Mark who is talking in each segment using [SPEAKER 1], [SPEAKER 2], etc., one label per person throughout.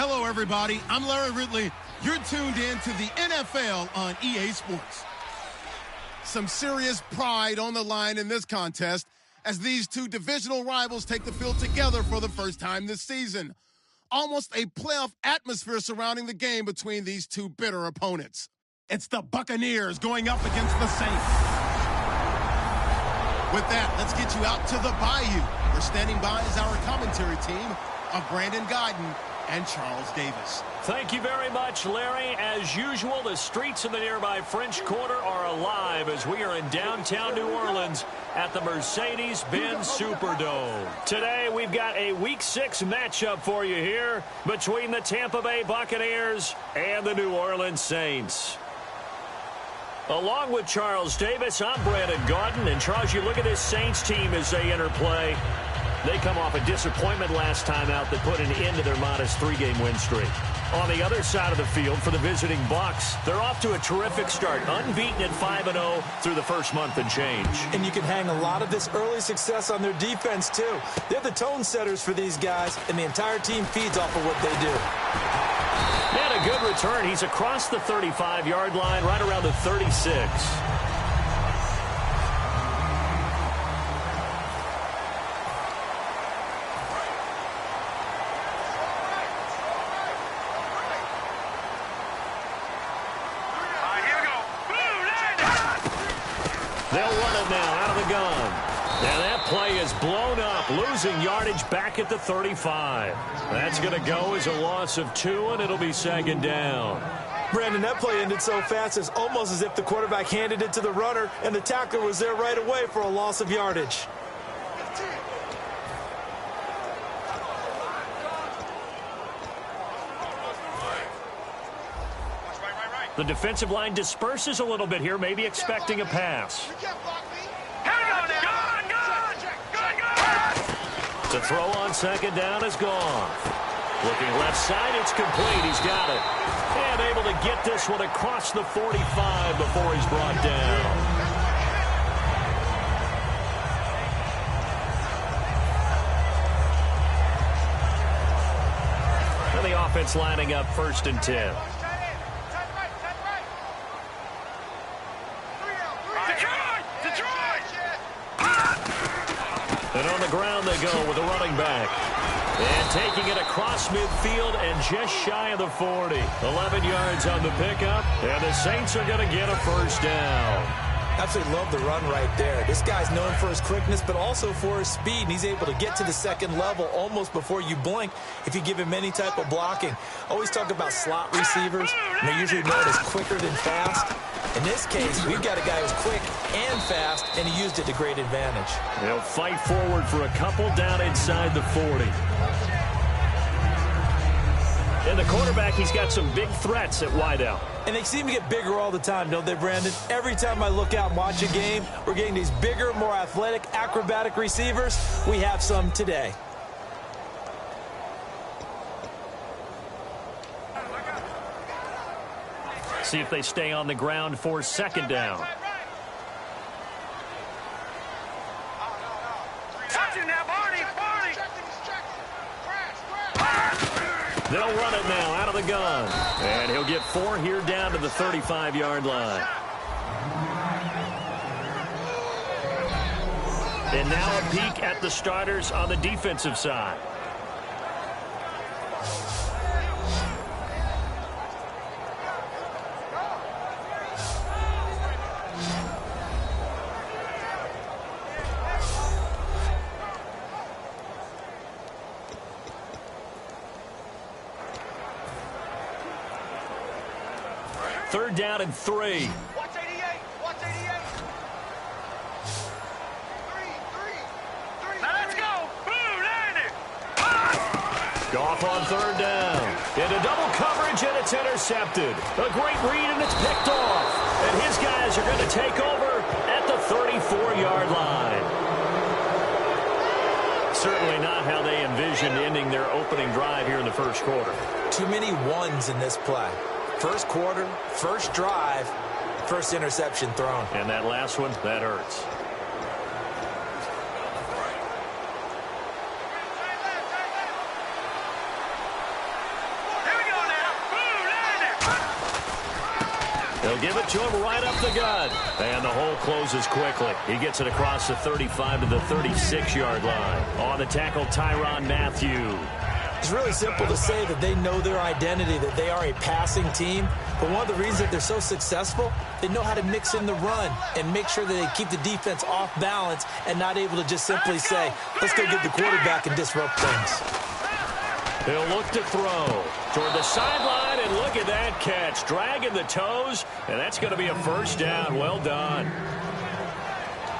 [SPEAKER 1] Hello, everybody. I'm Larry Ridley. You're tuned in to the NFL on EA Sports. Some serious pride on the line in this contest as these two divisional rivals take the field together for the first time this season. Almost a playoff atmosphere surrounding the game between these two bitter opponents. It's the Buccaneers going up against the Saints. With that, let's get you out to the Bayou. We're standing by as our commentary team of Brandon Guyton and Charles Davis.
[SPEAKER 2] Thank you very much, Larry. As usual, the streets of the nearby French Quarter are alive as we are in downtown New Orleans at the Mercedes-Benz Superdome. Today, we've got a Week 6 matchup for you here between the Tampa Bay Buccaneers and the New Orleans Saints. Along with Charles Davis, I'm Brandon Guyton. And Charles, you look at this Saints team as they enter play. They come off a disappointment last time out that put an end to their modest 3-game win streak. On the other side of the field for the visiting Bucs, they're off to a terrific start, unbeaten at 5-0 through the first month and change.
[SPEAKER 3] And you can hang a lot of this early success on their defense, too. They're the tone setters for these guys, and the entire team feeds off of what they do.
[SPEAKER 2] And a good return. He's across the 35-yard line, right around the 36. They'll run it now out of the gun. And that play is blown up, losing yardage back at the 35. That's going to go as a loss of 2, and it'll be second down.
[SPEAKER 3] Brandon, that play ended so fast, it's almost as if the quarterback handed it to the runner, and the tackler was there right away for a loss of yardage.
[SPEAKER 2] The defensive line disperses a little bit here, maybe expecting a pass. The throw on second down is gone. Looking left side, it's complete. He's got it. And able to get this one across the 45 before he's brought down. And the offense lining up 1st and 10. And on the ground they go with a running back. And taking it across midfield and just shy of the 40. 11 yards on the pickup. And the Saints are going to get a first down.
[SPEAKER 3] Absolutely love the run right there. This guy's known for his quickness, but also for his speed. And he's able to get to the second level almost before you blink if you give him any type of blocking. Always talk about slot receivers, and they're usually known as quicker than fast. In this case, we've got a guy who's quick and fast, and he used it to great advantage.
[SPEAKER 2] They'll fight forward for a couple down inside the 40. And the quarterback, he's got some big threats at wideout.
[SPEAKER 3] And they seem to get bigger all the time, don't they, Brandon? Every time I look out and watch a game, we're getting these bigger, more athletic, acrobatic receivers. We have some today.
[SPEAKER 2] See if they stay on the ground for second down. They'll run it now out of the gun. And he'll get 4 here down to the 35-yard line. And now a peek at the starters on the defensive side. Third down and 3.
[SPEAKER 4] Watch 88. Watch 88. 3. Now let's go. Boom, land it.
[SPEAKER 2] Goff on third down. Into double coverage, and it's intercepted. A great read, and it's picked off. And his guys are going to take over at the 34-yard line. Certainly not how they envisioned ending their opening drive here in the first quarter.
[SPEAKER 3] Too many ones in this play. First quarter, first drive, first interception thrown.
[SPEAKER 2] And that last one, that hurts. They'll give it to him right up the gut. And the hole closes quickly. He gets it across the 35 to the 36-yard line. On the tackle, Tyrann Mathieu.
[SPEAKER 3] It's really simple to say that they know their identity, that they are a passing team. But one of the reasons that they're so successful, they know how to mix in the run and make sure that they keep the defense off balance and not able to just simply say, let's go get the quarterback and disrupt things.
[SPEAKER 2] He'll look to throw toward the sideline, and look at that catch. Dragging the toes, and that's going to be a first down. Well done.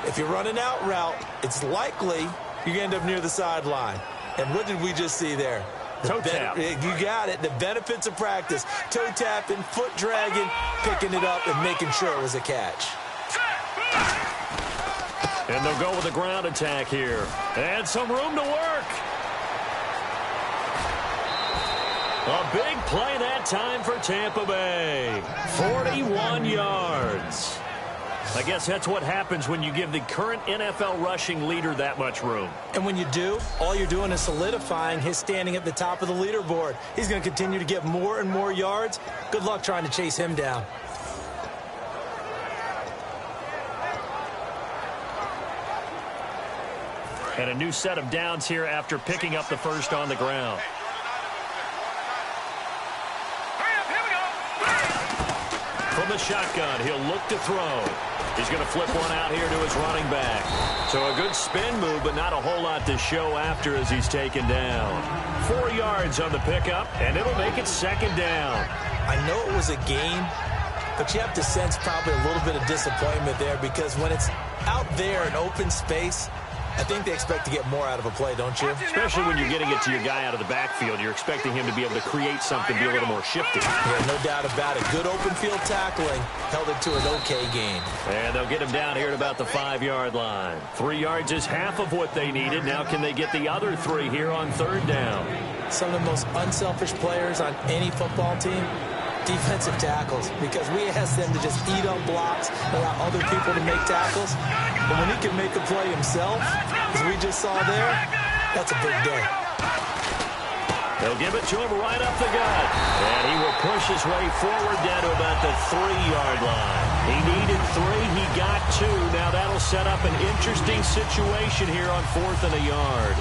[SPEAKER 3] If you're running out route, it's likely you're going to end up near the sideline. And what did we just see there?
[SPEAKER 2] Toe tap.
[SPEAKER 3] You got it. The benefits of practice. Toe tapping, foot dragging, picking it up, and making sure it was a catch.
[SPEAKER 2] And they'll go with a ground attack here. And some room to work. A big play that time for Tampa Bay. 41 yards. I guess that's what happens when you give the current NFL rushing leader that much room.
[SPEAKER 3] And when you do, all you're doing is solidifying his standing at the top of the leaderboard. He's going to continue to get more and more yards. Good luck trying to chase him down.
[SPEAKER 2] And a new set of downs here after picking up the first on the ground. From the shotgun, he'll look to throw. He's going to flip one out here to his running back. So a good spin move, but not a whole lot to show after as he's taken down. 4 yards on the pickup, and it'll make it second down.
[SPEAKER 3] I know it was a gain, but you have to sense probably a little bit of disappointment there because when it's out there in open space, I think they expect to get more out of a play, don't you?
[SPEAKER 2] Especially when you're getting it to your guy out of the backfield. You're expecting him to be able to create something, be a little more shifty.
[SPEAKER 3] Yeah, no doubt about it. Good open field tackling held it to an okay gain.
[SPEAKER 2] And they'll get him down here at about the 5-yard line. 3 yards is half of what they needed. Now can they get the other 3 here on third down?
[SPEAKER 3] Some of the most unselfish players on any football team, defensive tackles, because we ask them to just eat up blocks, allow other people to make tackles. But when he can make a play himself, as we just saw there, that's a big day.
[SPEAKER 2] They'll give it to him right up the gut. And he will push his way forward down to about the 3-yard line. He needed 3. He got 2. Now that'll set up an interesting situation here on 4th and a yard.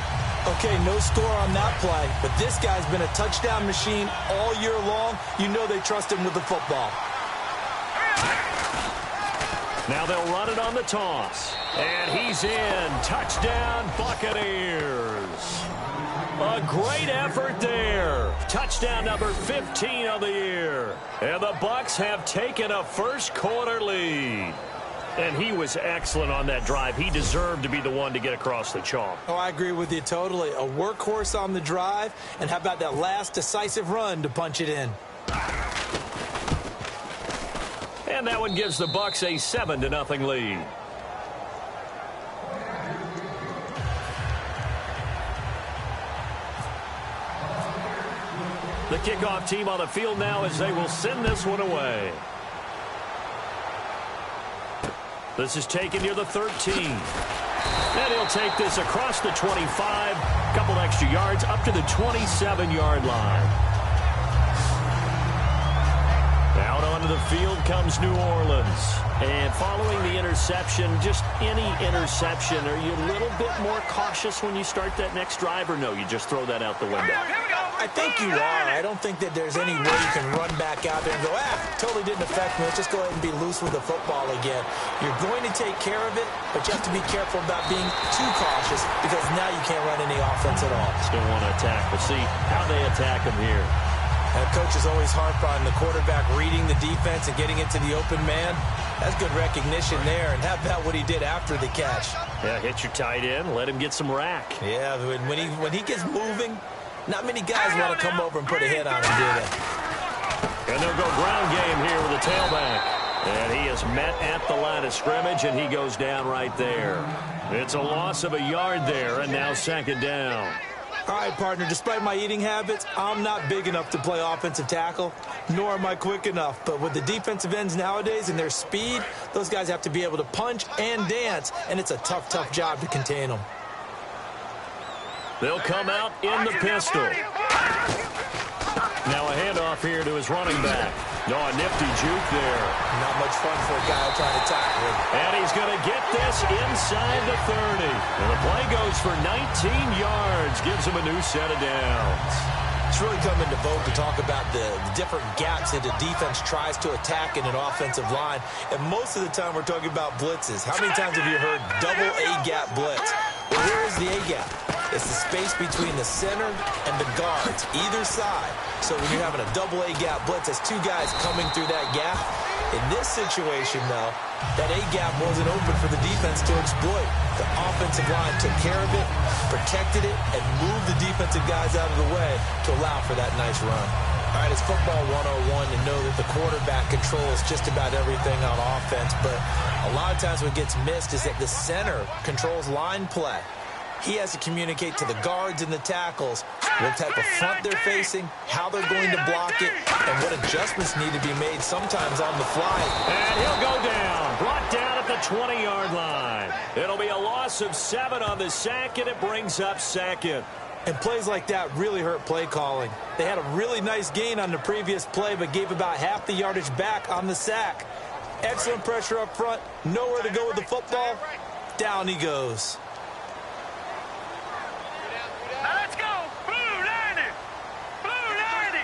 [SPEAKER 3] Okay, no score on that play, but this guy's been a touchdown machine all year long. You know they trust him with the football.
[SPEAKER 2] Now they'll run it on the toss. And he's in. Touchdown, Buccaneers. A great effort there. Touchdown number 15 of the year. And the Bucs have taken a first quarter lead. And he was excellent on that drive. He deserved to be the one to get across the chalk.
[SPEAKER 3] Oh, I agree with you totally. A workhorse on the drive. And how about that last decisive run to punch it in?
[SPEAKER 2] And that one gives the Bucs a 7-0 lead. The kickoff team on the field now as they will send this one away. This is taken near the 13. And he'll take this across the 25. A couple extra yards up to the 27-yard line. Out onto the field comes New Orleans. And following the interception, just any interception, are you a little bit more cautious when you start that next drive, or no, you just throw that out the window?
[SPEAKER 3] I think you are. I don't think that there's any way you can run back out there and go, totally didn't affect me. Let's just go ahead and be loose with the football again. You're going to take care of it, but you have to be careful about being too cautious because now you can't run any offense at all.
[SPEAKER 2] Still want to attack. We'll see how they attack him here.
[SPEAKER 3] And coach is always harp on the quarterback reading the defense and getting into the open man. That's good recognition there. And how about what he did after the catch?
[SPEAKER 2] Yeah, hit your tight end. Let him get some rack.
[SPEAKER 3] Yeah, when he gets moving, not many guys want to come over and put a hit on him, do they?
[SPEAKER 2] And they'll go ground game here with a tailback. And he is met at the line of scrimmage, and he goes down right there. It's a loss of a yard there, and now second down.
[SPEAKER 3] All right, partner, despite my eating habits, I'm not big enough to play offensive tackle, nor am I quick enough. But with the defensive ends nowadays and their speed, those guys have to be able to punch and dance, and it's a tough, tough job to contain them.
[SPEAKER 2] They'll come out in the pistol. Now a handoff off here to his running back. No, a nifty juke there.
[SPEAKER 3] Not much fun for a guy trying to tackle him.
[SPEAKER 2] And he's going to get this inside the 30. And the play goes for 19 yards. Gives him a new set of downs.
[SPEAKER 3] It's really come into vogue to talk about the different gaps that a defense tries to attack in an offensive line. And most of the time we're talking about blitzes. How many times have you heard double A-gap blitz? Well, where is the A-gap? It's the space between the center and the guards, either side. So when you're having a double A-gap blitz, that's two guys coming through that gap. In this situation, though, that A-gap wasn't open for the defense to exploit. The offensive line took care of it, protected it, and moved the defensive guys out of the way to allow for that nice run. All right, it's football 101 to know that the quarterback controls just about everything on offense, but a lot of times what gets missed is that the center controls line play. He has to communicate to the guards and the tackles what type of front they're facing, how they're going to block it, and what adjustments need to be made sometimes on the fly.
[SPEAKER 2] And he'll go down. Brought down at the 20-yard line. It'll be a loss of 7 on the sack, and it brings up second.
[SPEAKER 3] And plays like that really hurt play calling. They had a really nice gain on the previous play, but gave about half the yardage back on the sack. Excellent pressure up front. Nowhere to go with the football. Down he goes.
[SPEAKER 4] Now let's go. Blue 90. Blue 90.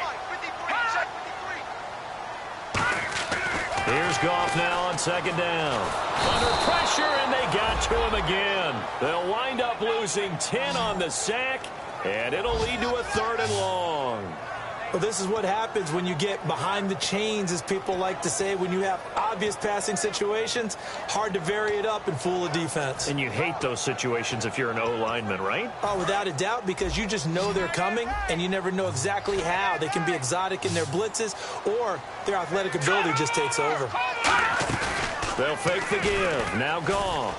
[SPEAKER 2] Here's Goff now on second down. Under pressure, and they got to him again. They'll wind up losing 10 on the sack, and it'll lead to a 3rd and long.
[SPEAKER 3] Well, this is what happens when you get behind the chains, as people like to say. When you have obvious passing situations, hard to vary it up and fool a defense.
[SPEAKER 2] And you hate those situations if you're an O-lineman, right?
[SPEAKER 3] Oh, without a doubt, because you just know they're coming, and you never know exactly how. They can be exotic in their blitzes, or their athletic ability just takes over.
[SPEAKER 2] They'll fake the give. Now Goff.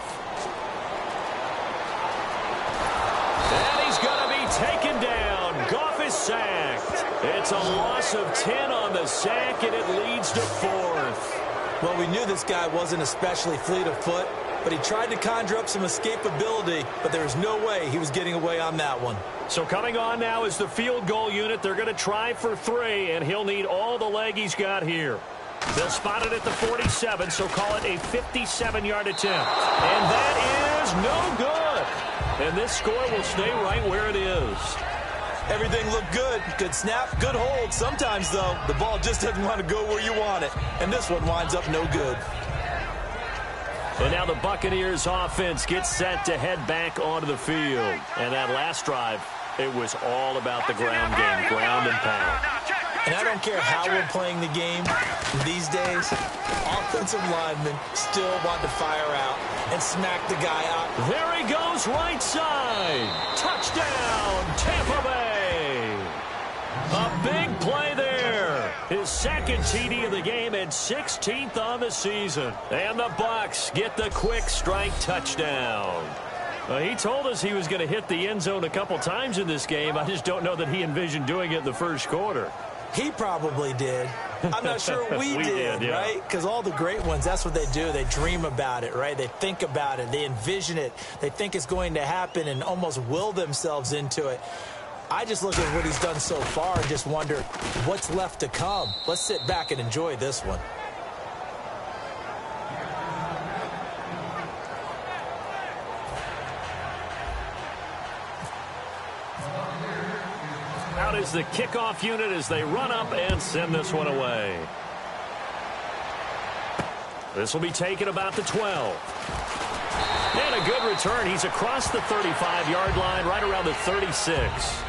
[SPEAKER 2] And he's going to be taken down. Goff is sacked. It's a loss of 10 on the sack, and it leads to 4th.
[SPEAKER 3] Well, we knew this guy wasn't especially fleet of foot, but he tried to conjure up some escapability, but there was no way he was getting away on that one.
[SPEAKER 2] So coming on now is the field goal unit. They're going to try for 3, and he'll need all the leg he's got here. They'll spot it at the 47, so call it a 57-yard attempt. And that is no good. And this score will stay right where it is.
[SPEAKER 3] Everything looked good. Good snap, good hold. Sometimes, though, the ball just doesn't want to go where you want it. And this one winds up no good.
[SPEAKER 2] And now the Buccaneers offense gets set to head back onto the field. And that last drive, it was all about the ground game, ground and pound.
[SPEAKER 3] And I don't care how we're playing the game these days, offensive linemen still want to fire out and smack the guy out.
[SPEAKER 2] There he goes, right side. Touchdown, Tampa Bay. A big play there. His second TD of the game and 16th on the season. And the Bucs get the quick strike touchdown. He told us he was going to hit the end zone a couple times in this game. I just don't know that he envisioned doing it in the first quarter.
[SPEAKER 3] He probably did. I'm not sure we did,
[SPEAKER 2] yeah.
[SPEAKER 3] Right? Because all the great ones, that's what they do. They dream about it, right? They think about it. They envision it. They think it's going to happen and almost will themselves into it. I just look at what he's done so far and just wonder what's left to come. Let's sit back and enjoy this one.
[SPEAKER 2] Out is the kickoff unit as they run up and send this one away. This will be taken about the 12. And a good return. He's across the 35-yard line, right around the 36.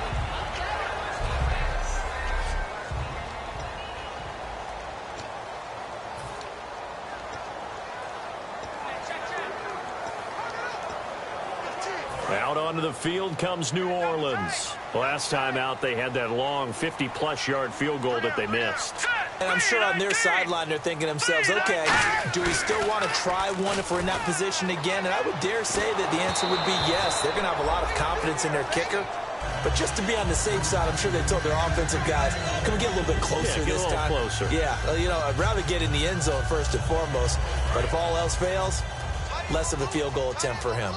[SPEAKER 2] Out onto the field comes New Orleans. Last time out, they had that long 50-plus yard field goal that they missed.
[SPEAKER 3] And I'm sure on their sideline, they're thinking to themselves, okay, do we still want to try one if we're in that position again? And I would dare say that the answer would be yes. They're going to have a lot of confidence in their kicker. But just to be on the safe side, I'm sure they told their offensive guys, can we get a little bit closer this time?
[SPEAKER 2] Closer.
[SPEAKER 3] Yeah, you know, I'd rather get in the end zone first and foremost. But if all else fails, less of a field goal attempt for him.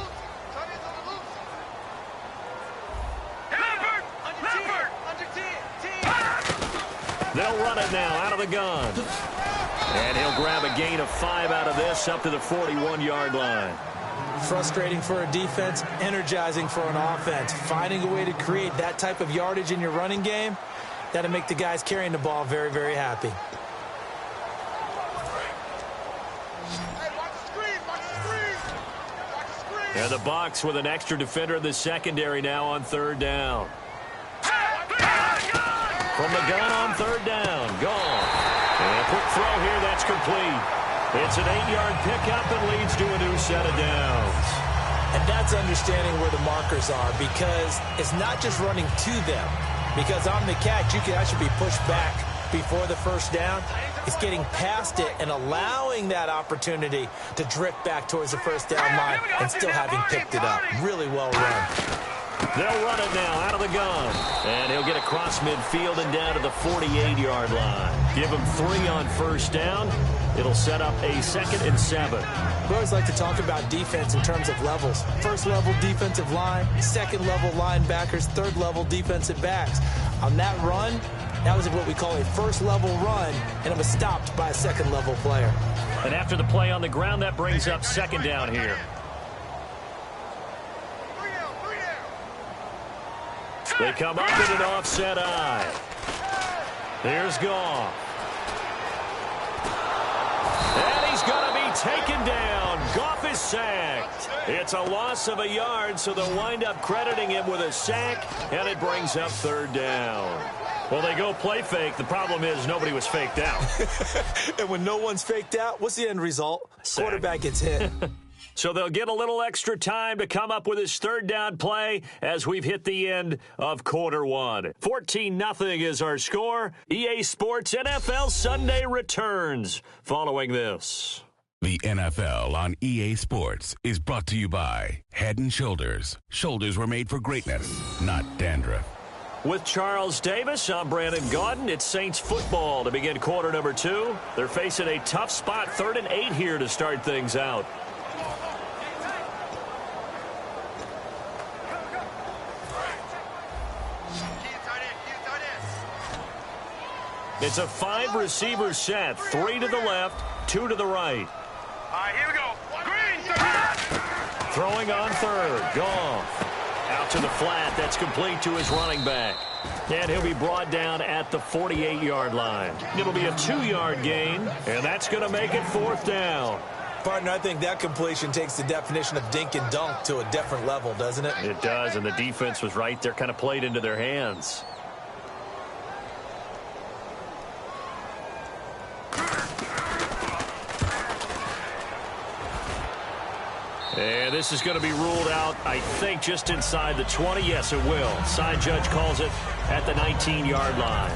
[SPEAKER 2] They'll run it now out of the gun. And he'll grab a gain of 5 out of this up to the 41-yard line.
[SPEAKER 3] Frustrating for a defense, energizing for an offense. Finding a way to create that type of yardage in your running game, that'll make the guys carrying the ball very, very happy.
[SPEAKER 2] And the Bucs with an extra defender in the secondary now on 3rd down. From the gun on 3rd down. Gone. And a quick throw here. That's complete. It's an 8-yard pickup and leads to a new set of downs.
[SPEAKER 3] And that's understanding where the markers are, because it's not just running to them. Because on the catch, you can actually be pushed back before the first down. It's getting past it and allowing that opportunity to drift back towards the first down line and still having picked it up. Really well run.
[SPEAKER 2] They'll run it now out of the gun. And he'll get across midfield and down to the 48-yard line. Give him 3 on first down. It'll set up a 2nd and 7.
[SPEAKER 3] We always like to talk about defense in terms of levels. First level defensive line, second level linebackers, third level defensive backs. On that run, that was what we call a first level run, and it was stopped by a second level player.
[SPEAKER 2] And after the play on the ground, that brings up 2nd down here. They come up in an offset eye. Here's Goff. And he's going to be taken down. Goff is sacked. It's a loss of a yard, so they'll wind up crediting him with a sack, and it brings up 3rd down. Well, they go play fake. The problem is nobody was faked out.
[SPEAKER 3] And when no one's faked out, what's the end result?
[SPEAKER 2] Sack.
[SPEAKER 3] Quarterback gets hit.
[SPEAKER 2] So they'll get a little extra time to come up with his 3rd down play as we've hit the end of quarter 1. 14-0 is our score. EA Sports NFL Sunday returns following this.
[SPEAKER 5] The NFL on EA Sports is brought to you by Head & Shoulders. Shoulders were made for greatness, not dandruff.
[SPEAKER 2] With Charles Davis, I'm Brandon Gaudin. It's Saints football to begin quarter number 2. They're facing a tough spot, 3rd and 8 here to start things out. It's a 5-receiver set, 3 to the left, 2 to the right.
[SPEAKER 4] All right, here we go. Green,
[SPEAKER 2] Throwing on 3rd, Goff. Out to the flat, that's complete to his running back. And he'll be brought down at the 48-yard line. It'll be a 2-yard gain, and that's going to make it 4th down.
[SPEAKER 3] Partner, I think that completion takes the definition of dink and dunk to a different level, doesn't it?
[SPEAKER 2] It does, and the defense was right there, kind of played into their hands. And this is going to be ruled out, I think, just inside the 20. Yes, it will. Side judge calls it at the 19-yard line.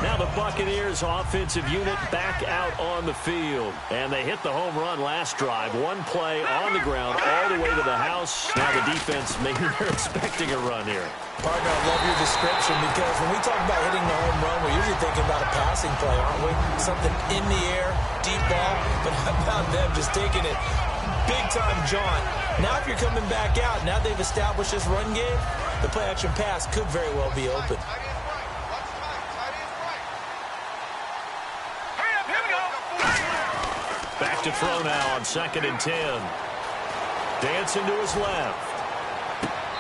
[SPEAKER 2] Now the Buccaneers offensive unit back out on the field. And they hit the home run last drive. One play on the ground all the way to the house. Now the defense, maybe they're expecting a run here.
[SPEAKER 3] Partner, I love your description, because when we talk about hitting the home run, we're usually thinking about a passing play, aren't we? Something in the air, deep ball, but how about them just taking it big-time jaunt. Now if you're coming back out, now they've established this run game, the play-action pass could very well be open.
[SPEAKER 2] Back to throw now on 2nd and 10. Dancing to his left.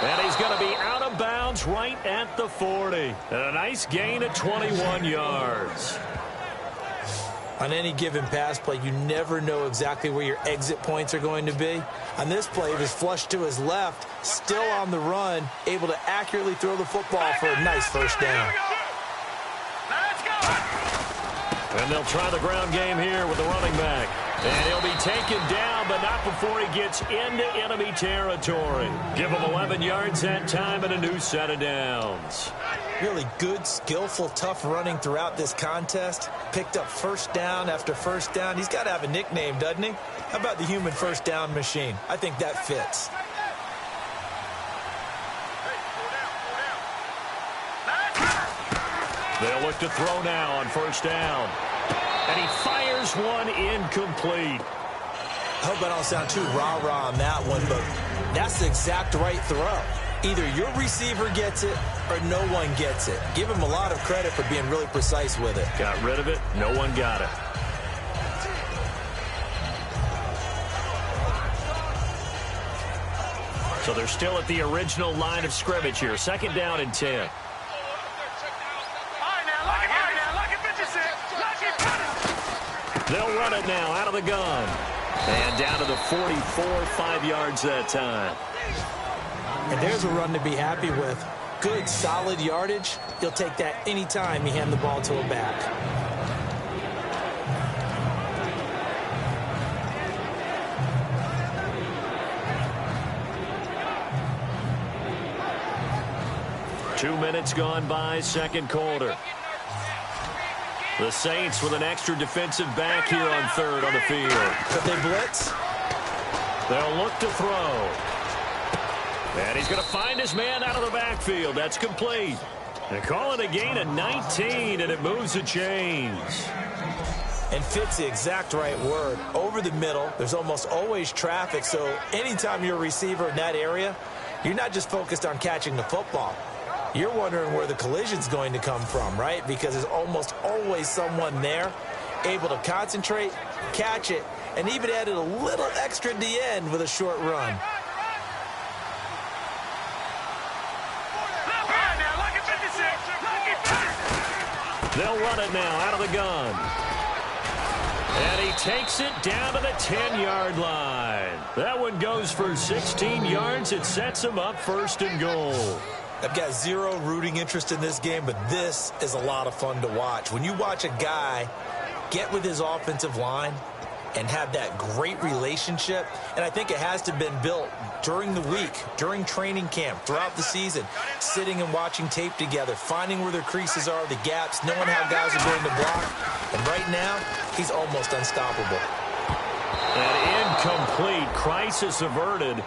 [SPEAKER 2] And he's going to be out of bounds right at the 40. And a nice gain of 21 yards.
[SPEAKER 3] On any given pass play, you never know exactly where your exit points are going to be. On this play, it was flushed to his left, still on the run, able to accurately throw the football for a nice first down.
[SPEAKER 2] And they'll try the ground game here with the running back. And he'll be taken down, but not before he gets into enemy territory. Give him 11 yards that time and a new set of downs.
[SPEAKER 3] Really good, skillful, tough running throughout this contest. Picked up first down after first down. He's got to have a nickname, doesn't he? How about the human first down machine? I think that fits.
[SPEAKER 2] They'll look to throw now on first down. And he fires one incomplete.
[SPEAKER 3] I hope I don't sound too rah-rah on that one, but that's the exact right throw. Either your receiver gets it or no one gets it. Give him a lot of credit for being really precise with it.
[SPEAKER 2] Got rid of it. No one got it. So they're still at the original line of scrimmage here. 2nd down and 10. They'll run it now out of the gun. And down to the 44, 5 yards that time.
[SPEAKER 3] And there's a run to be happy with. Good, solid yardage. He'll take that anytime you hand the ball to a back.
[SPEAKER 2] Two minutes gone by, 2nd quarter. The Saints with an extra defensive back here on 3rd on the field.
[SPEAKER 3] Could they blitz?
[SPEAKER 2] They'll look to throw. And he's going to find his man out of the backfield. That's complete. They call it a gain of 19, and it moves the chains.
[SPEAKER 3] And fits the exact right word. Over the middle, there's almost always traffic, so anytime you're a receiver in that area, you're not just focused on catching the football. You're wondering where the collision's going to come from, right? Because there's almost always someone there able to concentrate, catch it, and even added a little extra at the end with a short run.
[SPEAKER 2] They'll run it now out of the gun. And he takes it down to the 10-yard line. That one goes for 16 yards. It sets him up 1st and goal.
[SPEAKER 3] I've got zero rooting interest in this game, but this is a lot of fun to watch. When you watch a guy get with his offensive line and have that great relationship, and I think it has to have been built during the week, during training camp, throughout the season, sitting and watching tape together, finding where their creases are, the gaps, knowing how guys are going to block. And right now, he's almost unstoppable.
[SPEAKER 2] An incomplete, crisis averted.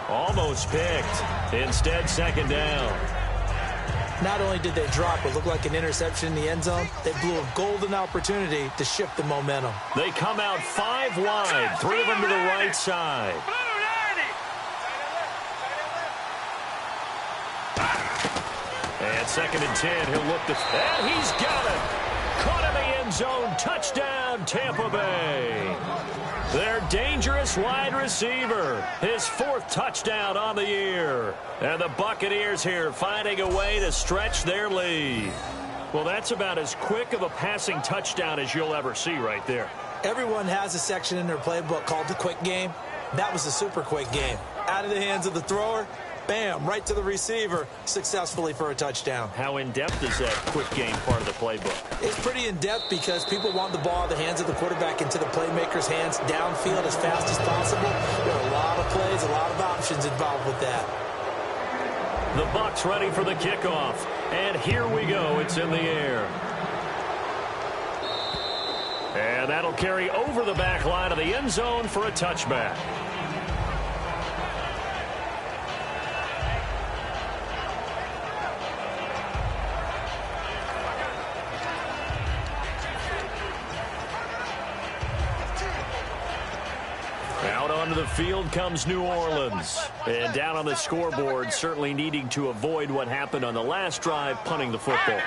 [SPEAKER 2] Almost picked. Instead, 2nd down.
[SPEAKER 3] Not only did they drop what looked like an interception in the end zone, they blew a golden opportunity to shift the momentum.
[SPEAKER 2] They come out 5 wide, 3 of them to the right side. And 2nd and 10, he'll look to... And he's got it! Caught in the end zone. Touchdown, Tampa Bay. Their dangerous wide receiver. His 4th touchdown on the year. And the Buccaneers here finding a way to stretch their lead. Well, that's about as quick of a passing touchdown as you'll ever see right there.
[SPEAKER 3] Everyone has a section in their playbook called the quick game. That was the super quick game. Out of the hands of the thrower, bam, right to the receiver, successfully for a touchdown.
[SPEAKER 2] How in-depth is that quick game part of the playbook?
[SPEAKER 3] It's pretty in-depth because people want the ball out of the hands of the quarterback into the playmaker's hands downfield as fast as possible. There are a lot of plays, a lot of options involved with that.
[SPEAKER 2] The Bucs ready for the kickoff. And here we go. It's in the air. And that'll carry over the back line of the end zone for a touchback. Out onto the field comes New Orleans. And down on the scoreboard, certainly needing to avoid what happened on the last drive, punting the football.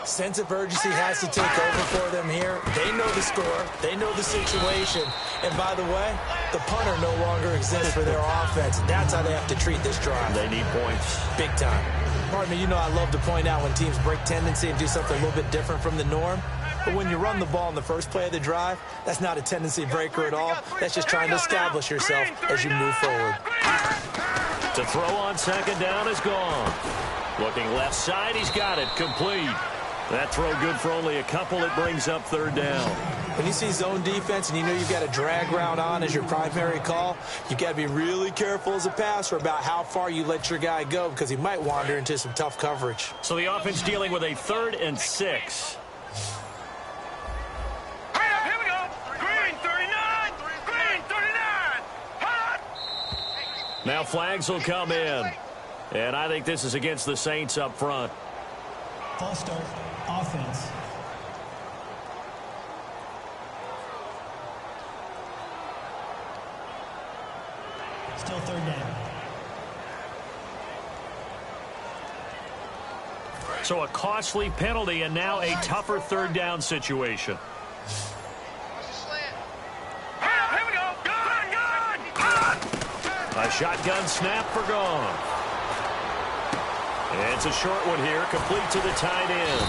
[SPEAKER 3] Sense of urgency has to take over for them here. They know the score. They know the situation. And by the way, the punter no longer exists for their offense. That's how they have to treat this drive.
[SPEAKER 2] They need points.
[SPEAKER 3] Big time. Pardon me, you know I love to point out when teams break tendency and do something a little bit different from the norm. But when you run the ball in the first play of the drive, that's not a tendency breaker at all. That's just trying to establish yourself as you move forward.
[SPEAKER 2] To throw on 2nd down is gone. Looking left side, he's got it. Complete. That throw good for only a couple. It brings up 3rd down.
[SPEAKER 3] When you see zone defense and you know you've got a drag route on as your primary call, you've got to be really careful as a passer about how far you let your guy go because he might wander into some tough coverage.
[SPEAKER 2] So the offense dealing with a 3rd and 6. Now flags will come in. And I think this is against the Saints up front.
[SPEAKER 6] False start, offense. Still 3rd down.
[SPEAKER 2] So a costly penalty and now a tougher third down situation.
[SPEAKER 4] Here we go. Gun.
[SPEAKER 2] A shotgun snap for Goff. It's a short one here, complete to the tight end.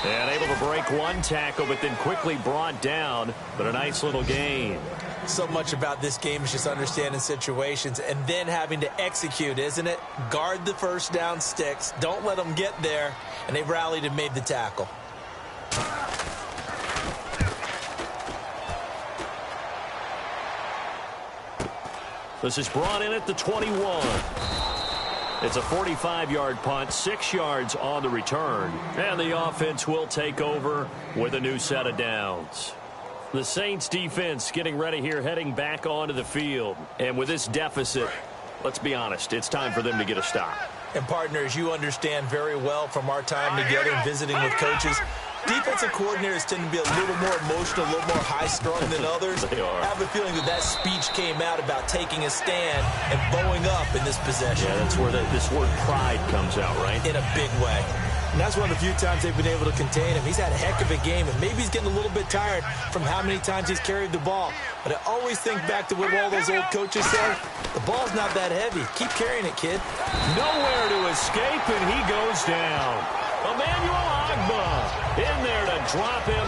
[SPEAKER 2] And able to break one tackle, but then quickly brought down. But a nice little gain.
[SPEAKER 3] So much about this game is just understanding situations and then having to execute, isn't it? Guard the first down sticks. Don't let them get there. And they rallied and made the tackle.
[SPEAKER 2] This is brought in at the 21. It's a 45-yard punt, 6 yards on the return. And the offense will take over with a new set of downs. The Saints defense getting ready here, heading back onto the field. And with this deficit, let's be honest, it's time for them to get a stop.
[SPEAKER 3] And partners, you understand very well from our time together and visiting with coaches, defensive coordinators tend to be a little more emotional, a little more high-strung than others.
[SPEAKER 2] They are.
[SPEAKER 3] I have a feeling that speech came out about taking a stand and bowing up in this possession.
[SPEAKER 2] Yeah, that's where this word pride comes out, right?
[SPEAKER 3] In a big way. And that's one of the few times they've been able to contain him. He's had a heck of a game, and maybe he's getting a little bit tired from how many times he's carried the ball. But I always think back to what all those old coaches say. The ball's not that heavy. Keep carrying it, kid.
[SPEAKER 2] Nowhere to escape, and he goes down. Emmanuel Agba in there to drop him,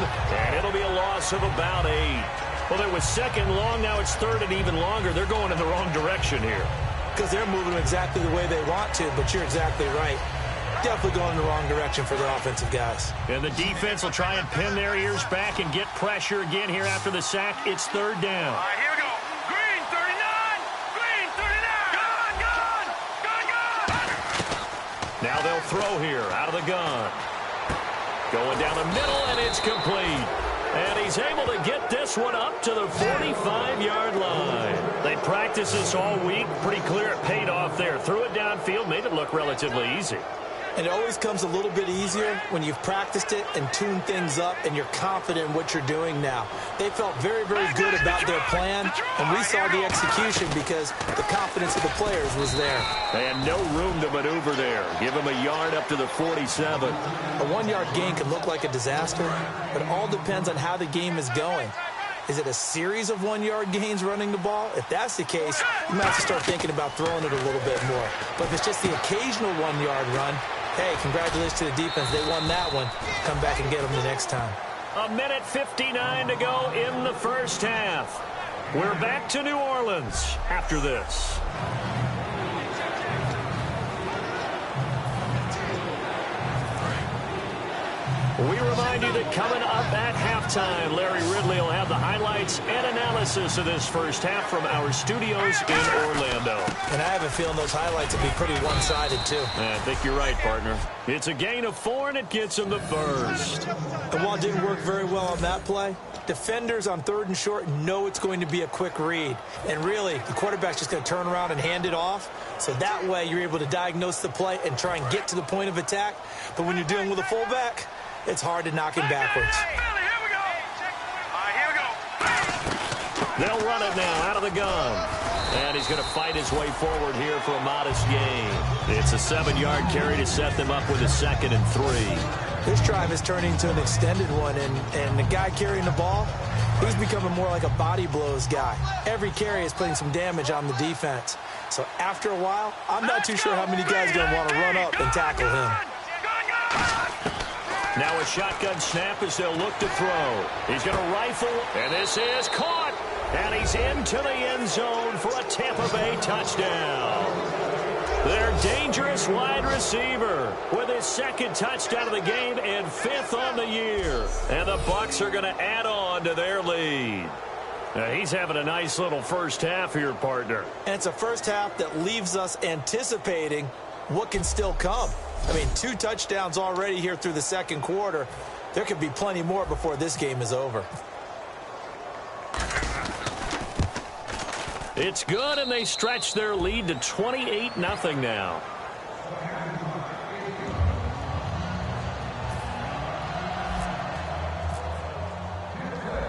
[SPEAKER 2] and it'll be a loss of about 8. Well, it was second long. Now it's third and even longer. They're going in the wrong direction here.
[SPEAKER 3] Because they're moving exactly the way they want to, but you're exactly right. Definitely going in the wrong direction for the offensive guys.
[SPEAKER 2] And the defense will try and pin their ears back and get pressure again here after the sack. It's third down.
[SPEAKER 4] All right, here we go. Green 39. Green 39. Gun.
[SPEAKER 2] Now they'll throw here out of the gun. Going down the middle, and it's complete. And he's able to get this one up to the 45-yard line. They practiced this all week. Pretty clear it paid off there. Threw it downfield, made it look relatively easy.
[SPEAKER 3] And it always comes a little bit easier when you've practiced it and tuned things up and you're confident in what you're doing now. They felt very, very good about their plan, and we saw the execution because the confidence of the players was there.
[SPEAKER 2] And no room to maneuver there. Give him a yard up to the 47.
[SPEAKER 3] A 1-yard gain can look like a disaster, but it all depends on how the game is going. Is it a series of 1-yard gains running the ball? If that's the case, you might have to start thinking about throwing it a little bit more. But if it's just the occasional 1-yard run, hey, congratulations to the defense. They won that one. Come back and get them the next time.
[SPEAKER 2] A minute 59 to go in the first half. We're back to New Orleans after this. We remind you that coming up at halftime, Larry Ridley will have the highlights and analysis of this first half from our studios in Orlando.
[SPEAKER 3] And I have a feeling those highlights will be pretty one-sided, too.
[SPEAKER 2] I think you're right, partner. It's a gain of 4, and it gets him the first.
[SPEAKER 3] And while it didn't work very well on that play, defenders on 3rd and short know it's going to be a quick read. And really, the quarterback's just going to turn around and hand it off. So that way, you're able to diagnose the play and try and get to the point of attack. But when you're dealing with a fullback, it's hard to knock him backwards.
[SPEAKER 2] They'll run it now out of the gun. And he's going to fight his way forward here for a modest gain. It's a 7-yard carry to set them up with a 2nd and 3.
[SPEAKER 3] This drive is turning into an extended one, and the guy carrying the ball, he's becoming more like a body blows guy. Every carry is putting some damage on the defense. So after a while, I'm not too sure how many guys are going to want to run up and tackle him.
[SPEAKER 2] Now a shotgun snap as they'll look to throw. He's going to rifle, and this is caught. And he's into the end zone for a Tampa Bay touchdown. Their dangerous wide receiver with his 2nd touchdown of the game and 5th on the year. And the Bucs are going to add on to their lead. Now he's having a nice little first half here, partner.
[SPEAKER 3] And it's a first half that leaves us anticipating what can still come. I mean, 2 touchdowns already here through the 2nd quarter. There could be plenty more before this game is over.
[SPEAKER 2] It's good, and they stretch their lead to 28-0 now.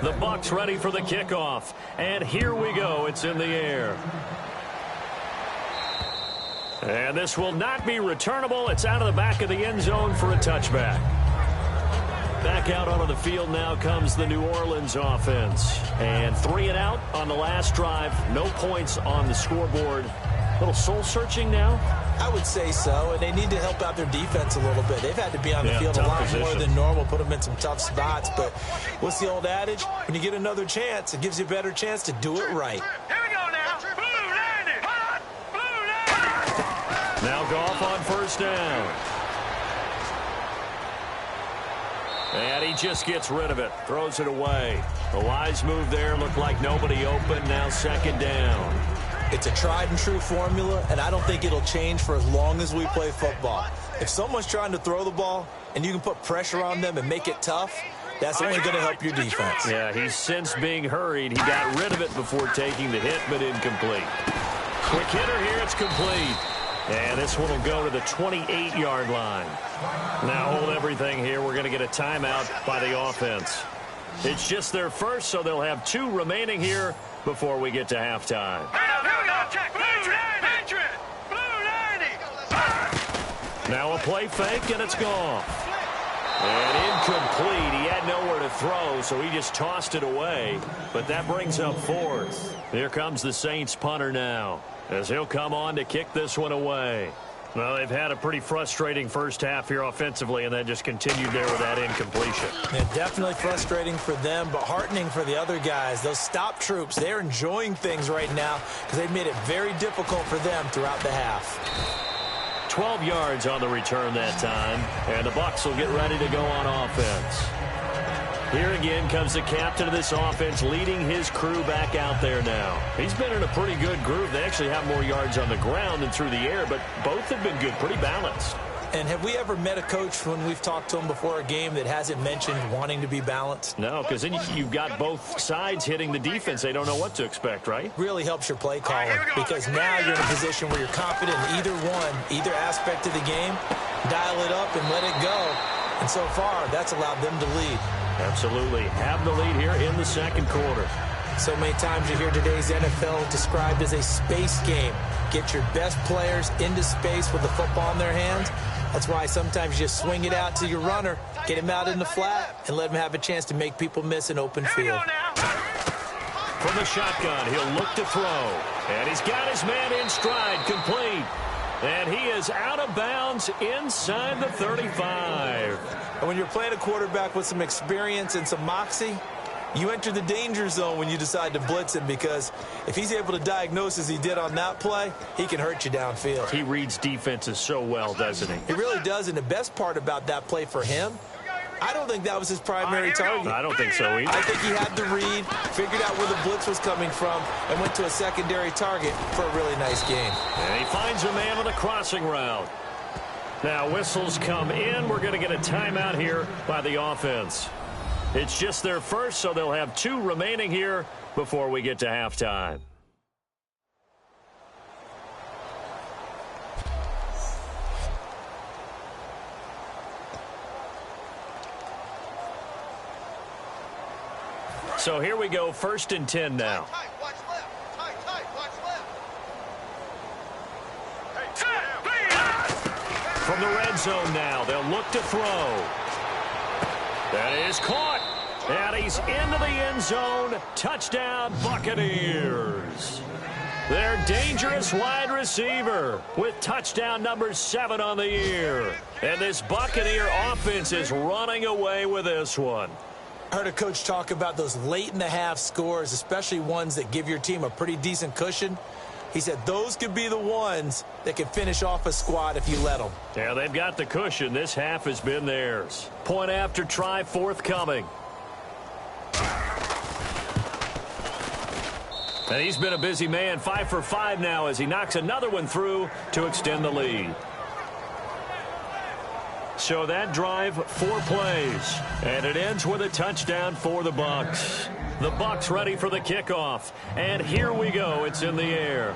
[SPEAKER 2] The Bucs ready for the kickoff. And here we go. It's in the air. And this will not be returnable. It's out of the back of the end zone for a touchback. Back out onto the field now comes the New Orleans offense. And 3 and out on the last drive. No points on the scoreboard. A little soul-searching now?
[SPEAKER 3] I would say so, and they need to help out their defense a little bit. They've had to be on the field a lot more than normal, put them in some tough spots. But what's the old adage? When you get another chance, it gives you a better chance to do it right.
[SPEAKER 4] Here we go now. Blue landed. Blue landed.
[SPEAKER 2] Now Goff on first down. And he just gets rid of it, throws it away. A wise move there, looked like nobody open, now second down.
[SPEAKER 3] It's a tried-and-true formula, and I don't think it'll change for as long as we play football. If someone's trying to throw the ball and you can put pressure on them and make it tough, that's only going to help your defense.
[SPEAKER 2] Yeah, he's since being hurried. He got rid of it before taking the hit, but incomplete. Quick hitter here, it's complete. And this one will go to the 28-yard line. Now hold everything here. We're going to get a timeout by the offense. It's just their first, so they'll have 2 remaining here before we get to halftime. Now a play fake, and it's gone. And incomplete. He had nowhere to throw, so he just tossed it away. But that brings up 4th. Here comes the Saints punter now, as he'll come on to kick this one away. Well, they've had a pretty frustrating first half here offensively, and then just continued there with that incompletion.
[SPEAKER 3] Yeah, definitely frustrating for them, but heartening for the other guys. Those stop troops, they're enjoying things right now because they've made it very difficult for them throughout the half.
[SPEAKER 2] 12 yards on the return that time, and the Bucs will get ready to go on offense. Here again comes the captain of this offense leading his crew back out there now. He's been in a pretty good groove. They actually have more yards on the ground than through the air, but both have been good, pretty balanced.
[SPEAKER 3] And have we ever met a coach when we've talked to him before a game that hasn't mentioned wanting to be balanced?
[SPEAKER 2] No, because then you've got both sides hitting the defense. They don't know what to expect, right?
[SPEAKER 3] Really helps your play calling because now you're in a position where you're confident in either aspect of the game. Dial it up and let it go. And so far, that's allowed them to lead.
[SPEAKER 2] Absolutely. Have the lead here in the second quarter.
[SPEAKER 3] So many times you hear today's NFL described as a space game. Get your best players into space with the football in their hands. That's why sometimes you just swing it out to your runner, get him out in the flat, and let him have a chance to make people miss an open field.
[SPEAKER 2] From the shotgun, he'll look to throw. And he's got his man in stride, complete. And he is out of bounds inside the 35.
[SPEAKER 3] And when you're playing a quarterback with some experience and some moxie, you enter the danger zone when you decide to blitz him, because if he's able to diagnose as he did on that play, he can hurt you downfield.
[SPEAKER 2] He reads defenses so well, doesn't he?
[SPEAKER 3] He really does, and the best part about that play for him, I don't think that was his primary target.
[SPEAKER 2] I don't think so either.
[SPEAKER 3] I think he had the read, figured out where the blitz was coming from, and went to a secondary target for a really nice game.
[SPEAKER 2] And he finds a man on the crossing route. Now whistles come in. We're going to get a timeout here by the offense. It's just their first, so they'll have 2 remaining here before we get to halftime. So here we go, 1st and 10 now. From the red zone now, they'll look to throw. That is caught. And he's into the end zone. Touchdown, Buccaneers. Their dangerous wide receiver with touchdown number 7 on the year. And this Buccaneer offense is running away with this one.
[SPEAKER 3] I heard a coach talk about those late-in-the-half scores, especially ones that give your team a pretty decent cushion. He said those could be the ones that can finish off a squad if you let them.
[SPEAKER 2] Yeah, they've got the cushion. This half has been theirs. Point after try forthcoming. And he's been a busy man, 5 for 5 now as he knocks another one through to extend the lead. So that drive, 4 plays, and it ends with a touchdown for the Bucs. The Bucs ready for the kickoff, and here we go. It's in the air.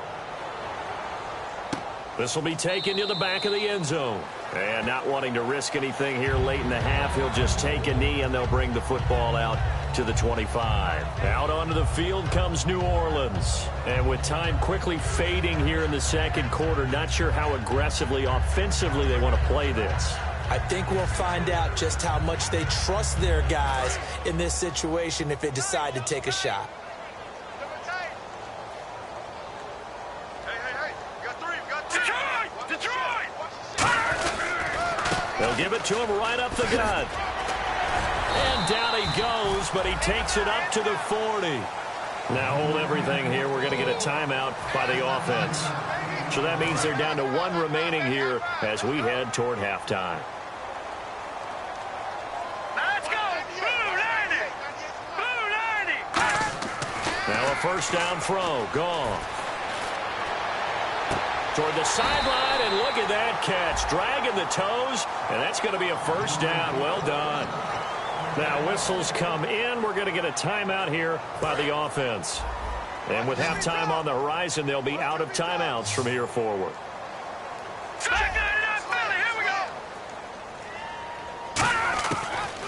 [SPEAKER 2] This will be taken to the back of the end zone. And not wanting to risk anything here late in the half, he'll just take a knee and they'll bring the football out to the 25. Out onto the field comes New Orleans. And with time quickly fading here in the second quarter, not sure how aggressively, offensively they want to play this.
[SPEAKER 3] I think we'll find out just how much they trust their guys in this situation if they decide to take a shot.
[SPEAKER 2] They'll give it to him right up the gut. And down he goes, but he takes it up to the 40. Now hold everything here. We're going to get a timeout by the offense. So that means they're down to 1 remaining here as we head toward halftime.
[SPEAKER 4] Let's go! Blue 90! Blue 90!
[SPEAKER 2] Now a first down throw. Gone. Toward the sideline, and look at that catch. Dragging the toes, and that's going to be a first down. Well done. Now whistles come in. We're going to get a timeout here by the offense. And with halftime on the horizon, they'll be out of timeouts from here forward.
[SPEAKER 4] Here we go!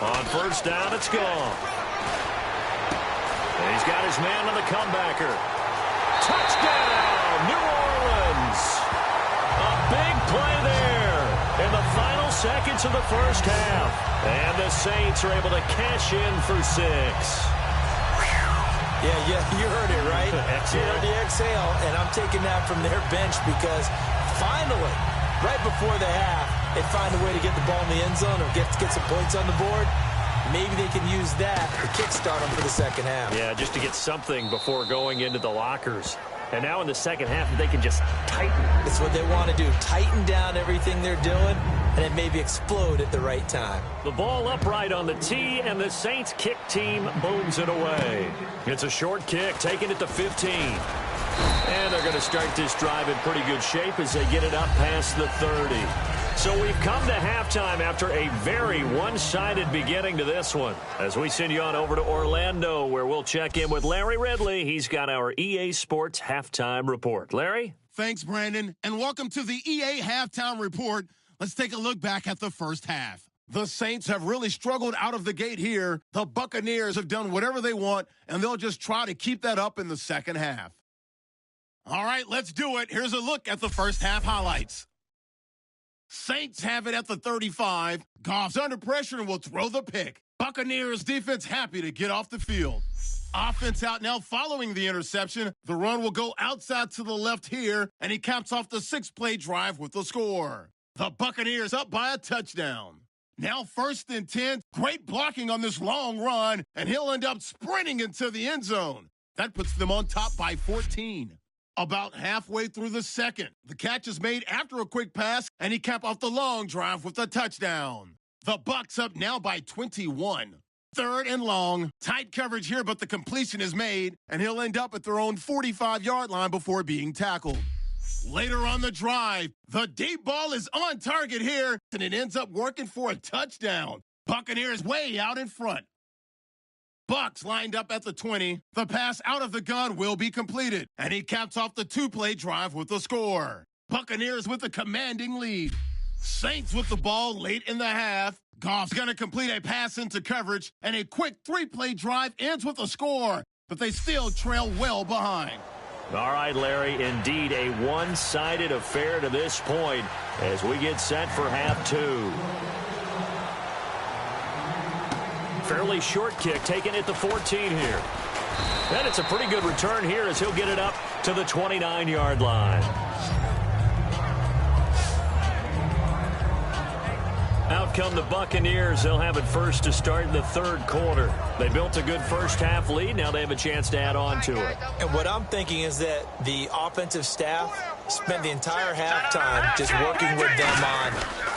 [SPEAKER 2] On first down, it's gone. And he's got his man on the comebacker. Touchdown, New Orleans. A big play there in the final seconds of the first half. And the Saints are able to cash in for 6.
[SPEAKER 3] Yeah, you heard it, right?
[SPEAKER 2] Exhale.
[SPEAKER 3] You heard the exhale, and I'm taking that from their bench because finally, right before the half, they find a way to get the ball in the end zone or get some points on the board. Maybe they can use that to kickstart them for the second half.
[SPEAKER 2] Yeah, just to get something before going into the lockers. And now in the second half, they can just tighten.
[SPEAKER 3] It's what they want to do. Tighten down everything they're doing, and then maybe explode at the right time.
[SPEAKER 2] The ball upright on the tee, and the Saints kick team booms it away. It's a short kick, taken at the 15. And they're going to start this drive in pretty good shape as they get it up past the 30. So we've come to halftime after a very one-sided beginning to this one. As we send you on over to Orlando, where we'll check in with Larry Ridley. He's got our EA Sports Halftime Report. Larry?
[SPEAKER 1] Thanks, Brandon, and welcome to the EA Halftime Report. Let's take a look back at the first half. The Saints have really struggled out of the gate here. The Buccaneers have done whatever they want, and they'll just try to keep that up in the second half. All right, let's do it. Here's a look at the first half highlights. Saints have it at the 35. Goff's under pressure and will throw the pick. Buccaneers defense happy to get off the field. Offense out now following the interception. The run will go outside to the left here, and he caps off the 6-play drive with the score. The Buccaneers up by a touchdown. Now 1st and 10. Great blocking on this long run, and he'll end up sprinting into the end zone. That puts them on top by 14. About halfway through the second, the catch is made after a quick pass, and he capped off the long drive with a touchdown. The Bucs up now by 21. 3rd and long. Tight coverage here, but the completion is made, and he'll end up at their own 45-yard line before being tackled. Later on the drive, the deep ball is on target here, and it ends up working for a touchdown. Buccaneers way out in front. Bucs lined up at the 20. The pass out of the gun will be completed, and he caps off the 2-play drive with the score. Buccaneers with a commanding lead. Saints with the ball late in the half. Goff's going to complete a pass into coverage, and a quick 3-play drive ends with a score, but they still trail well behind.
[SPEAKER 2] All right, Larry, indeed a one-sided affair to this point as we get set for half 2. Fairly short kick taken at the 14 here. And it's a pretty good return here as he'll get it up to the 29-yard line. Out come the Buccaneers. They'll have it first to start in the 3rd quarter. They built a good first half lead. Now they have a chance to add on to it.
[SPEAKER 3] And what I'm thinking is that the offensive staff spent the entire halftime just working with them on,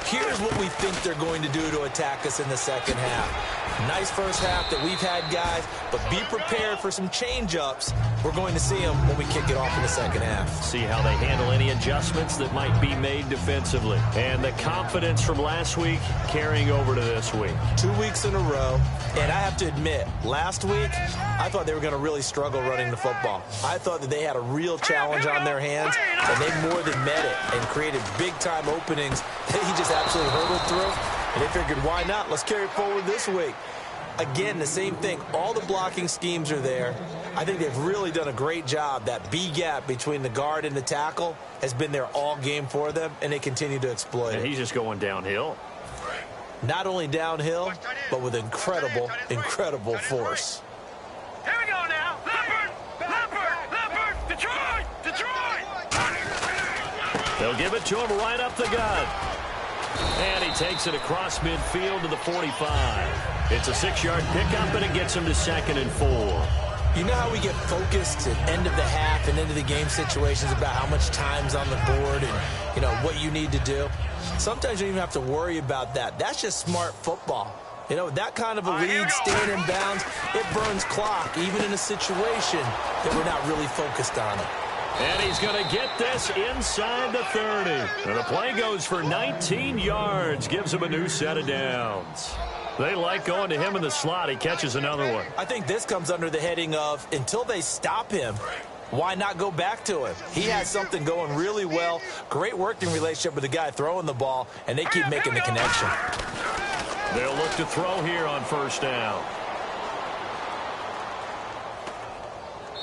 [SPEAKER 3] here's what we think they're going to do to attack us in the second half. Nice first half that we've had, guys, but be prepared for some change-ups. We're going to see them when we kick it off in the second half.
[SPEAKER 2] See how they handle any adjustments that might be made defensively. And the confidence from last week carrying over to this week.
[SPEAKER 3] 2 weeks in a row, and I have to admit, last week, I thought they were going to really struggle running the football. I thought that they had a real challenge on their hands, and they more than met it and created big-time openings that he just absolutely hurdled through. And they figured, why not? Let's carry it forward this week. Again, the same thing. All the blocking schemes are there. I think they've really done a great job. That B gap between the guard and the tackle has been there all game for them, and they continue to exploit it.
[SPEAKER 2] And he's just going downhill.
[SPEAKER 3] Not only downhill, but with incredible, incredible force.
[SPEAKER 4] Here we go now. Leopard, Detroit.
[SPEAKER 2] They'll give it to him right up the gut. And he takes it across midfield to the 45. It's a 6-yard pickup, and it gets him to 2nd and 4.
[SPEAKER 3] You know how we get focused at end of the half and end of the game situations about how much time's on the board and, you know, what you need to do? Sometimes you don't even have to worry about that. That's just smart football. You know, that kind of a lead, staying in bounds, it burns clock, even in a situation that we're not really focused on it.
[SPEAKER 2] And he's going to get this inside the 30. And the play goes for 19 yards, gives him a new set of downs. They like going to him in the slot. He catches another one.
[SPEAKER 3] I think this comes under the heading of, until they stop him, why not go back to him? He has something going really well. Great working relationship with the guy throwing the ball, and they keep making the connection.
[SPEAKER 2] They'll look to throw here on 1st down.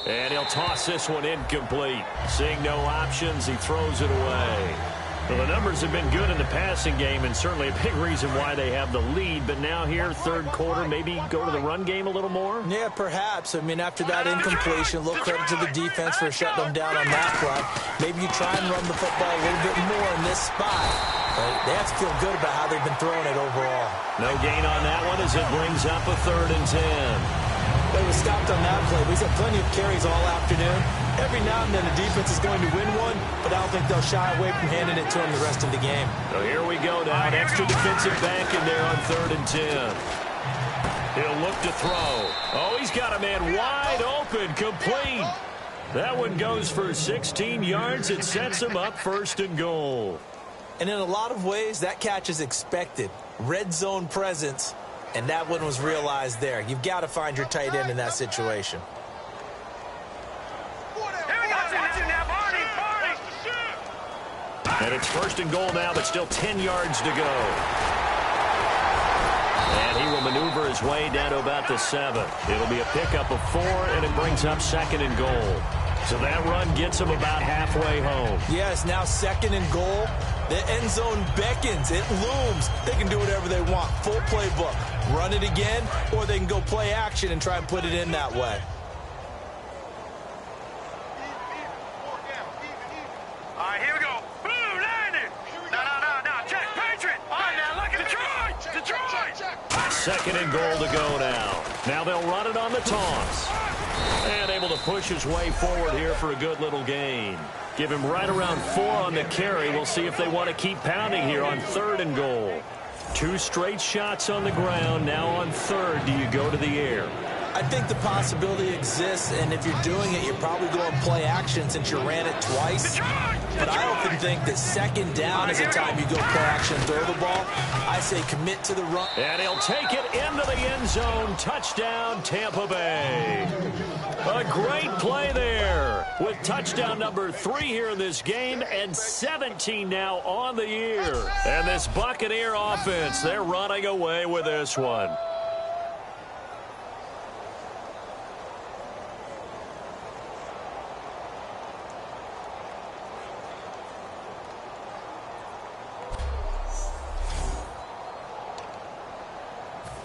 [SPEAKER 2] And he'll toss this one incomplete. Seeing no options, he throws it away. Well, the numbers have been good in the passing game, and certainly a big reason why they have the lead. But now here, 3rd quarter, maybe go to the run game a little more?
[SPEAKER 3] Yeah, perhaps. I mean, after that incompletion, a little credit to the defense for shutting them down on that play. Maybe you try and run the football a little bit more in this spot. But they have to feel good about how they've been throwing it overall.
[SPEAKER 2] No gain on that one as it brings up a 3rd and 10.
[SPEAKER 3] They were stopped on that play. He's had plenty of carries all afternoon. Every now and then the defense is going to win one, but I don't think they'll shy away from handing it to him the rest of the game.
[SPEAKER 2] So here we go now. An extra defensive back in there on 3rd and 10. He'll look to throw. Oh, he's got a man wide open, complete. That one goes for 16 yards. It sets him up 1st and goal.
[SPEAKER 3] And in a lot of ways, that catch is expected. Red zone presence. And that one was realized there. You've got to find your tight end in that situation.
[SPEAKER 2] And it's 1st and goal now, but still 10 yards to go. And he will maneuver his way down to about the 7. It'll be a pickup of 4, and it brings up 2nd and goal. So that run gets him about halfway home.
[SPEAKER 3] Yes, now 2nd and goal. The end zone beckons. It looms. They can do whatever they want. Full playbook. Run it again, or they can go play action and try and put it in that way.
[SPEAKER 4] All right, here we go. Blue landed. No. Check. Patriot. All right, now look at Detroit.
[SPEAKER 2] 2nd and goal to go now. Now they'll run it on the toss. And able to push his way forward here for a good little gain. Give him right around 4 on the carry. We'll see if they want to keep pounding here on 3rd and goal. 2 straight shots on the ground. Now on 3rd, do you go to the air?
[SPEAKER 3] I think the possibility exists, and if you're doing it, you're probably going play action since you ran it twice. But I often think that 2nd down is the time you go play action and throw the ball. I say commit to the run.
[SPEAKER 2] And he'll take it into the end zone. Touchdown, Tampa Bay. A great play there with touchdown number 3 here in this game and 17 now on the year. And this Buccaneer offense, they're running away with this one.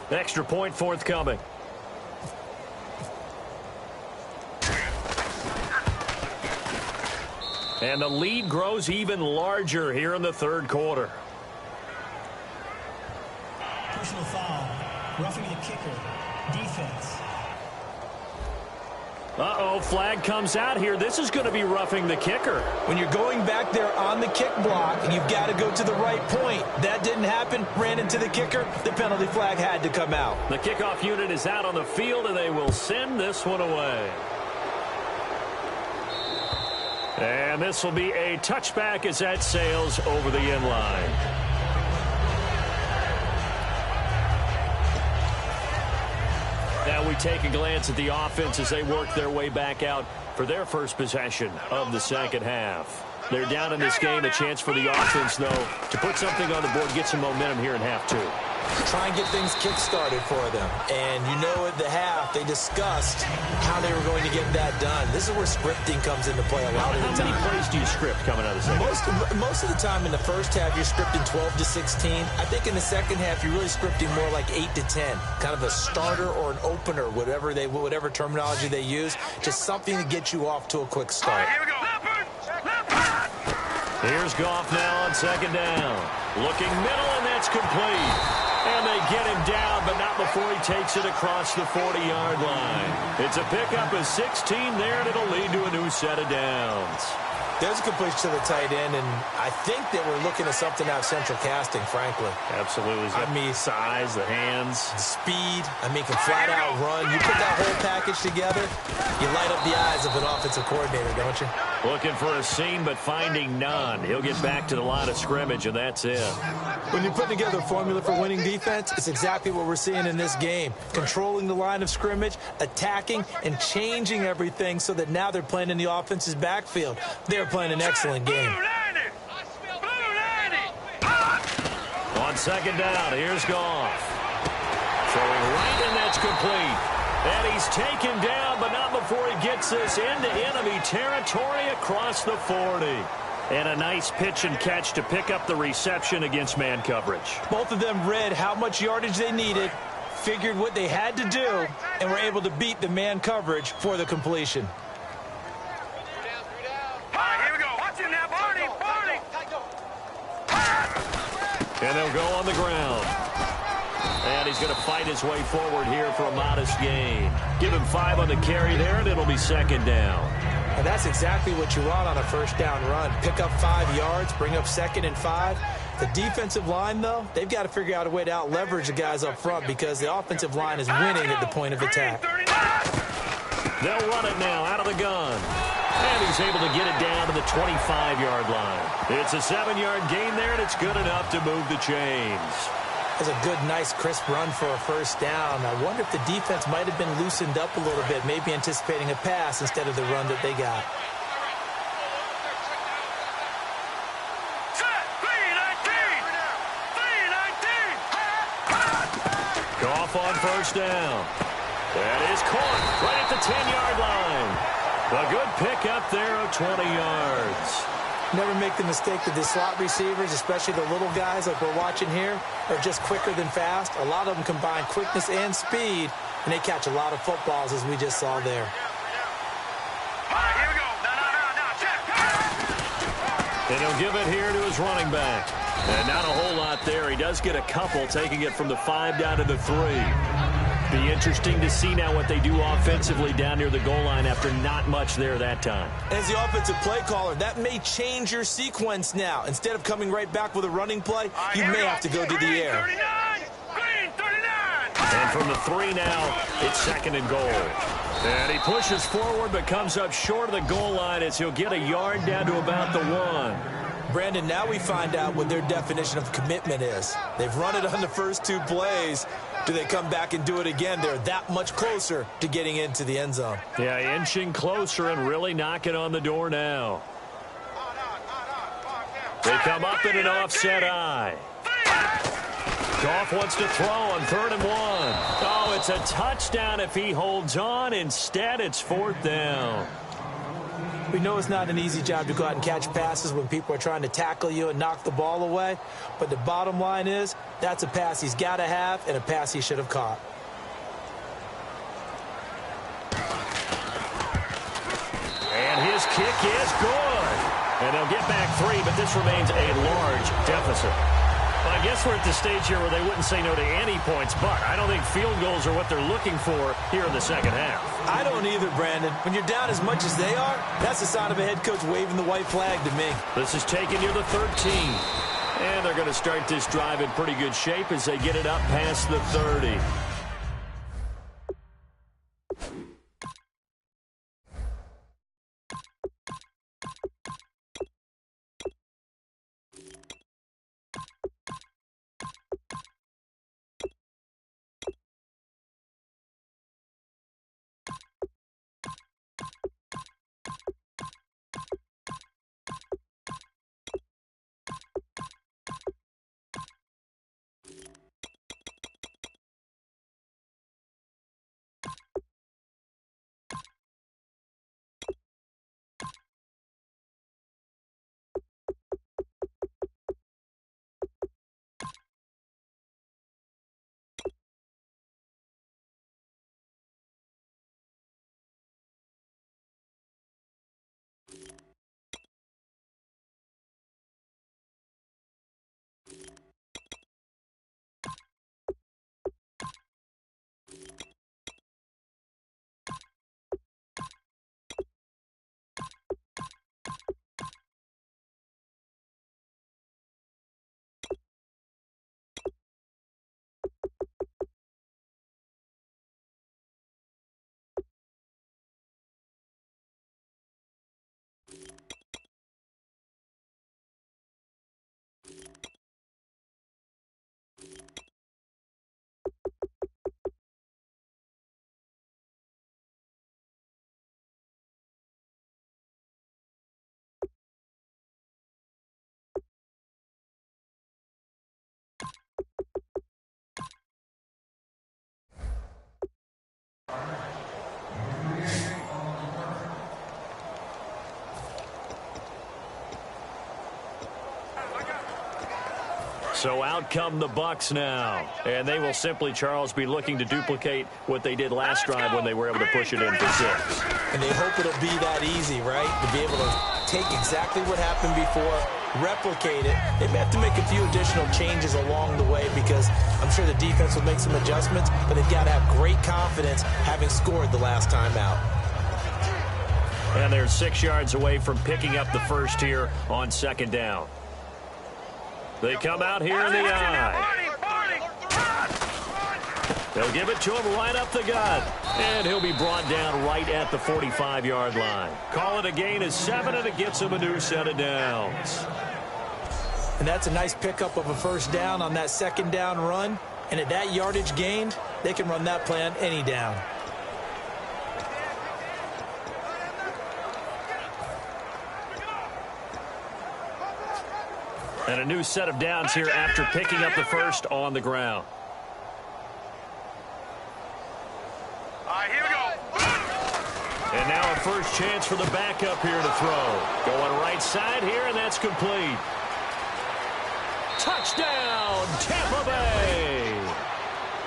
[SPEAKER 2] Extra point forthcoming. And the lead grows even larger here in the 3rd quarter.
[SPEAKER 6] Personal foul. Roughing the kicker. Defense.
[SPEAKER 2] Uh-oh, flag comes out here. This is going to be roughing the kicker.
[SPEAKER 3] When you're going back there on the kick block and you've got to go to the right point, that didn't happen, ran into the kicker, the penalty flag had to come out.
[SPEAKER 2] The kickoff unit is out on the field, and they will send this one away. And this will be a touchback as that sails over the end line. Now we take a glance at the offense as they work their way back out for their first possession of the 2nd half. They're down in this game. A chance for the offense, though, to put something on the board, get some momentum here in half two.
[SPEAKER 3] Try and get things kick-started for them. And you know at the half, they discussed how they were going to get that done. This is where scripting comes into play a lot of the time.
[SPEAKER 2] How many plays do you script coming out of the second?
[SPEAKER 3] Most of the time in the first half, you're scripting 12 to 16. I think in the second half, you're really scripting more like 8 to 10. Kind of a starter or an opener, whatever terminology they use. Just something to get you off to a quick start.
[SPEAKER 4] Here we go.
[SPEAKER 2] Here's Goff now on second down. Looking middle, and that's complete. And they get him down, but not before he takes it across the 40-yard line. It's a pickup of 16 there, and it'll lead to a new set of downs.
[SPEAKER 3] There's a completion to the tight end, and I think that we're looking at something out of central casting, frankly.
[SPEAKER 2] Absolutely.
[SPEAKER 3] I mean,
[SPEAKER 2] size, the hands.
[SPEAKER 3] Speed. I mean, can flat out run. You put that whole package together, you light up the eyes of an offensive coordinator, don't you?
[SPEAKER 2] Looking for a seam, but finding none. He'll get back to the line of scrimmage, and that's it.
[SPEAKER 3] When you put together a formula for winning defense, it's exactly what we're seeing in this game. Controlling the line of scrimmage, attacking, and changing everything so that now they're playing in the offense's backfield. They're playing an excellent game.
[SPEAKER 2] On second down, here's Goff. Throwing right, and that's complete. And he's taken down, but not before he gets this into enemy territory across the 40. And a nice pitch and catch to pick up the reception against man coverage.
[SPEAKER 3] Both of them read how much yardage they needed, figured what they had to do, and were able to beat the man coverage for the completion.
[SPEAKER 2] And they'll go on the ground. And he's going to fight his way forward here for a modest gain. Give him 5 on the carry there, and it'll be second down.
[SPEAKER 3] And that's exactly what you want on a first down run. Pick up 5 yards, bring up second and 5. The defensive line, though, they've got to figure out a way to out-leverage the guys up front because the offensive line is winning at the point of attack.
[SPEAKER 2] They'll run it now out of the gun. And he's able to get it down to the 25-yard line. It's a 7-yard gain there, and it's good enough to move the chains.
[SPEAKER 3] That's a good, nice, crisp run for a first down. I wonder if the defense might have been loosened up a little bit, maybe anticipating a pass instead of the run that they got.
[SPEAKER 2] Goff on first down. That is caught right at the 10-yard line. A good pickup there of 20 yards.
[SPEAKER 3] Never make the mistake that the slot receivers, especially the little guys like we're watching here, are just quicker than fast. A lot of them combine quickness and speed, and they catch a lot of footballs, as we just saw there.
[SPEAKER 4] Here we go.
[SPEAKER 2] And he'll give it here to his running back. And not a whole lot there. He does get a couple, taking it from the 5 down to the 3. Be interesting to see now what they do offensively down near the goal line after not much there that time.
[SPEAKER 3] As the offensive play caller, that may change your sequence now. Instead of coming right back with a running play, you may have to go to the air.
[SPEAKER 2] And from the 3 now, it's second and goal. And he pushes forward but comes up short of the goal line as he'll get a yard down to about the 1.
[SPEAKER 3] Brandon, now we find out what their definition of commitment is. They've run it on the first 2 plays. Do they come back and do it again? They're that much closer to getting into the end zone.
[SPEAKER 2] Yeah, inching closer and really knocking on the door now. They come up in an offset eye. Goff wants to throw on 3rd and 1. Oh, it's a touchdown if he holds on. Instead, it's 4th down.
[SPEAKER 3] We know it's not an easy job to go out and catch passes when people are trying to tackle you and knock the ball away. But the bottom line is, that's a pass he's got to have and a pass he should have caught.
[SPEAKER 2] And his kick is good. And they'll get back 3, but this remains a large deficit. Well, I guess we're at the stage here where they wouldn't say no to any points, but I don't think field goals are what they're looking for here in the second half.
[SPEAKER 3] I don't either, Brandon. When you're down as much as they are, that's the sign of a head coach waving the white flag to me.
[SPEAKER 2] This is taken near the 13. And they're going to start this drive in pretty good shape as they get it up past the 30. So out come the Bucs now. And they will simply, Charles, be looking to duplicate what they did last drive when they were able to push it in for 6.
[SPEAKER 3] And they hope it'll be that easy, right? To be able to take exactly what happened before, replicate it. They may have to make a few additional changes along the way because I'm sure the defense will make some adjustments, but they've got to have great confidence having scored the last time out.
[SPEAKER 2] And they're 6 yards away from picking up the first here on 2nd down. They come out here in the eye. They'll give it to him right up the gut. And he'll be brought down right at the 45-yard line. Call it a gain of 7, and it gets him a new set of downs.
[SPEAKER 3] And that's a nice pickup of a first down on that 2nd down run. And at that yardage gained, they can run that play on any down.
[SPEAKER 2] And a new set of downs here after picking up the first on the ground.
[SPEAKER 4] All right, here we go.
[SPEAKER 2] And now a first chance for the backup here to throw. Going right side here, and that's complete. Touchdown, Tampa Bay.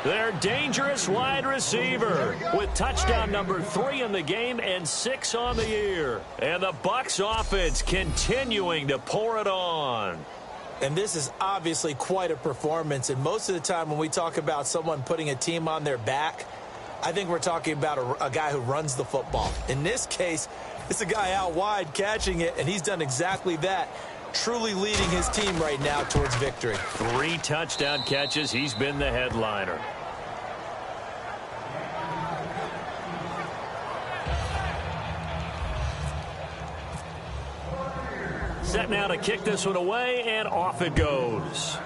[SPEAKER 2] Their dangerous wide receiver with touchdown number 3 in the game and 6 on the year. And the Bucs offense continuing to pour it on.
[SPEAKER 3] And this is obviously quite a performance. And most of the time when we talk about someone putting a team on their back, I think we're talking about a guy who runs the football. In this case, it's a guy out wide catching it, and he's done exactly that, truly leading his team right now towards victory.
[SPEAKER 2] 3 touchdown catches. He's been the headliner. Set now to kick this one away, and off it goes.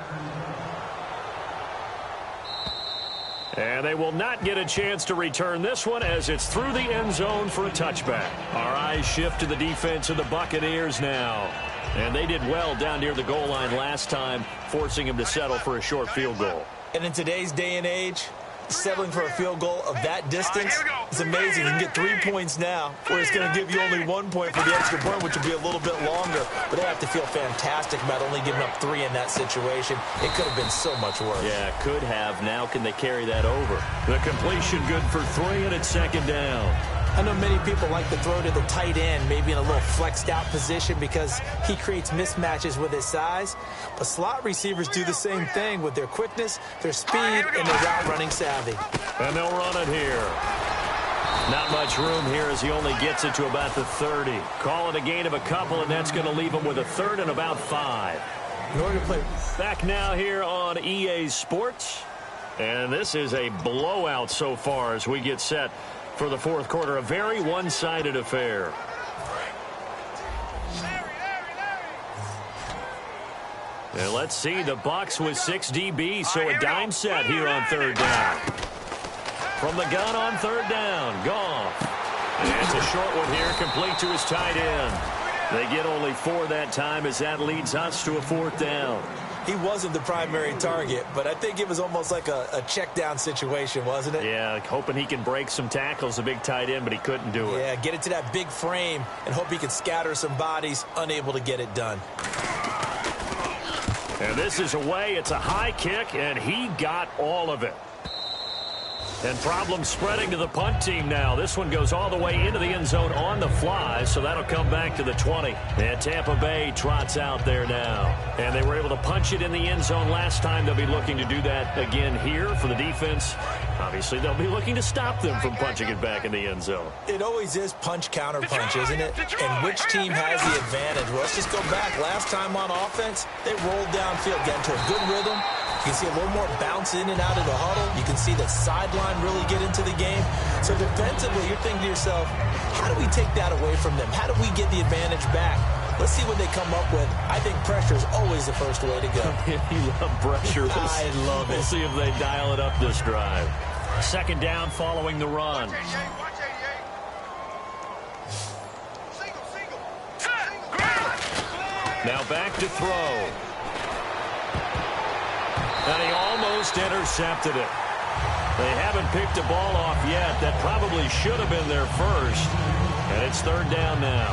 [SPEAKER 2] And they will not get a chance to return this one as it's through the end zone for a touchback. Our eyes shift to the defense of the Buccaneers now. And they did well down near the goal line last time, forcing him to settle for a short field goal.
[SPEAKER 3] And in today's day and age, settling for a field goal of that distance is amazing. You can get 3 points now, where it's going to give you only 1 point for the extra point, which will be a little bit longer. But they have to feel fantastic about only giving up 3 in that situation. It could have been so much worse.
[SPEAKER 2] Yeah, could have. Now can they carry that over? The completion good for 3, and it's 2nd down.
[SPEAKER 3] I know many people like to throw to the tight end, maybe in a little flexed out position because he creates mismatches with his size. But slot receivers do the same thing with their quickness, their speed, and their route running savvy.
[SPEAKER 2] And they'll run it here. Not much room here as he only gets it to about the 30. Call it a gain of a couple, and that's going to leave him with a 3rd and about 5.
[SPEAKER 3] In order to play.
[SPEAKER 2] Back now here on EA Sports. And this is a blowout so far as we get set for the 4th quarter. A very one-sided affair. And let's see, the Bucs with 6 DBs, so a dime set here on 3rd down. From the gun on 3rd down, Goff. And it's a short one here, complete to his tight end. They get only 4 that time as that leads us to a 4th down.
[SPEAKER 3] He wasn't the primary target, but I think it was almost like a check down situation, wasn't it?
[SPEAKER 2] Yeah, hoping he can break some tackles, a big tight end, but he couldn't do it.
[SPEAKER 3] Yeah, get it to that big frame and hope he could scatter some bodies, unable to get it done.
[SPEAKER 2] And this is away. It's a high kick, and he got all of it. And problems spreading to the punt team now. This one goes all the way into the end zone on the fly, so that'll come back to the 20. And Tampa Bay trots out there now. And they were able to punch it in the end zone last time. They'll be looking to do that again here for the defense. Obviously, they'll be looking to stop them from punching it back in the end zone.
[SPEAKER 3] It always is punch-counter-punch, isn't it? And which team has the advantage? Well, let's just go back. Last time on offense, they rolled downfield, got into a good rhythm. You can see a little more bounce in and out of the huddle. You can see the sideline really get into the game. So defensively, you're thinking to yourself, how do we take that away from them? How do we get the advantage back? Let's see what they come up with. I think pressure is always the first way to go.
[SPEAKER 2] You love pressure.
[SPEAKER 3] I love it.
[SPEAKER 2] We'll see if they dial it up this drive. 2nd down following the run. Now back to throw. And he almost intercepted it. They haven't picked a ball off yet. That probably should have been their first. And it's 3rd down now.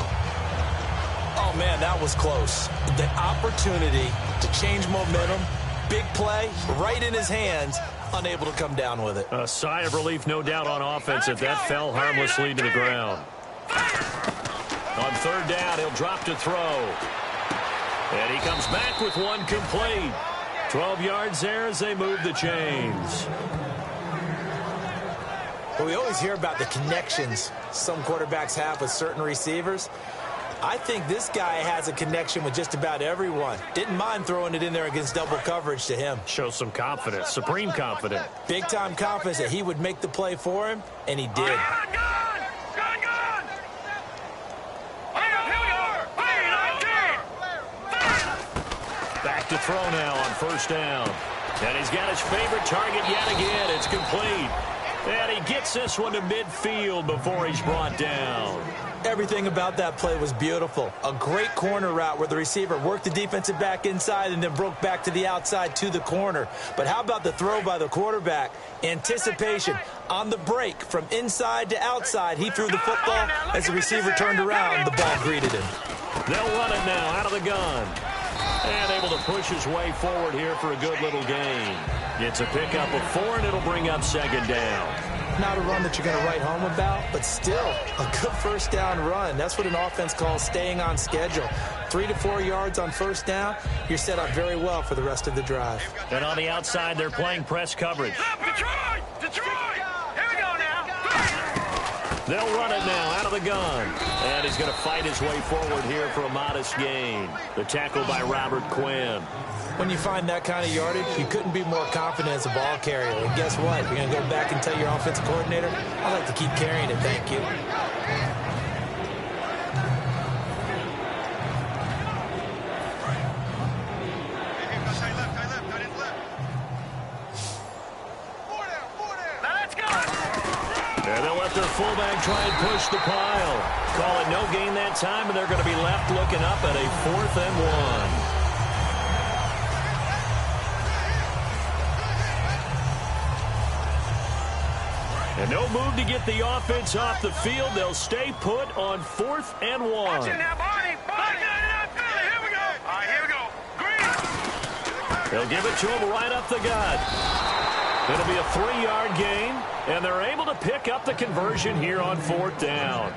[SPEAKER 3] Oh, man, that was close. The opportunity to change momentum, big play right in his hands, unable to come down with it.
[SPEAKER 2] A sigh of relief, no doubt, on offense if that fell harmlessly to the ground. On third down, he'll drop to throw. And he comes back with one complete. 12 yards there as they move the chains.
[SPEAKER 3] Well, we always hear about the connections some quarterbacks have with certain receivers. I think this guy has a connection with just about everyone. Didn't mind throwing it in there against double coverage to him.
[SPEAKER 2] Shows some confidence, supreme confidence.
[SPEAKER 3] Big-time confidence that he would make the play for him, and he did.
[SPEAKER 2] Back to throw now on first down. And he's got his favorite target yet again. It's complete. And he gets this one to midfield before he's brought down.
[SPEAKER 3] Everything about that play was beautiful. A great corner route where the receiver worked the defensive back inside and then broke back to the outside to the corner. But how about the throw by the quarterback? Anticipation on the break from inside to outside. He threw the football. As the receiver turned around, the ball greeted him.
[SPEAKER 2] They'll run it now out of the gun. And able to push his way forward here for a good little gain. It's a pickup of 4, and it'll bring up second down.
[SPEAKER 3] Not a run that you're going to write home about, but still a good first down run. That's what an offense calls staying on schedule. 3 to 4 yards on first down, you're set up very well for the rest of the drive.
[SPEAKER 2] And on the outside, they're playing press coverage.
[SPEAKER 4] Detroit! Detroit! Here we go now.
[SPEAKER 2] They'll run it now out of the gun. And he's going to fight his way forward here for a modest gain. The tackle by Robert Quinn.
[SPEAKER 3] When you find that kind of yardage, you couldn't be more confident as a ball carrier. And guess what? You're going to go back and tell your offensive coordinator, I'd like to keep carrying it, thank you.
[SPEAKER 4] Let's go!
[SPEAKER 2] And they'll let their fullback try and push the pile. Call it no gain that time, and they're going to be left looking up at a 4th and 1. And no move to get the offense off the field. They'll stay put on 4th and 1.
[SPEAKER 4] Watch it now, Barney. Here we go. All right, here we go. Green.
[SPEAKER 2] They'll give it to him right up the gut. It'll be a 3-yard gain, and they're able to pick up the conversion here on 4th down.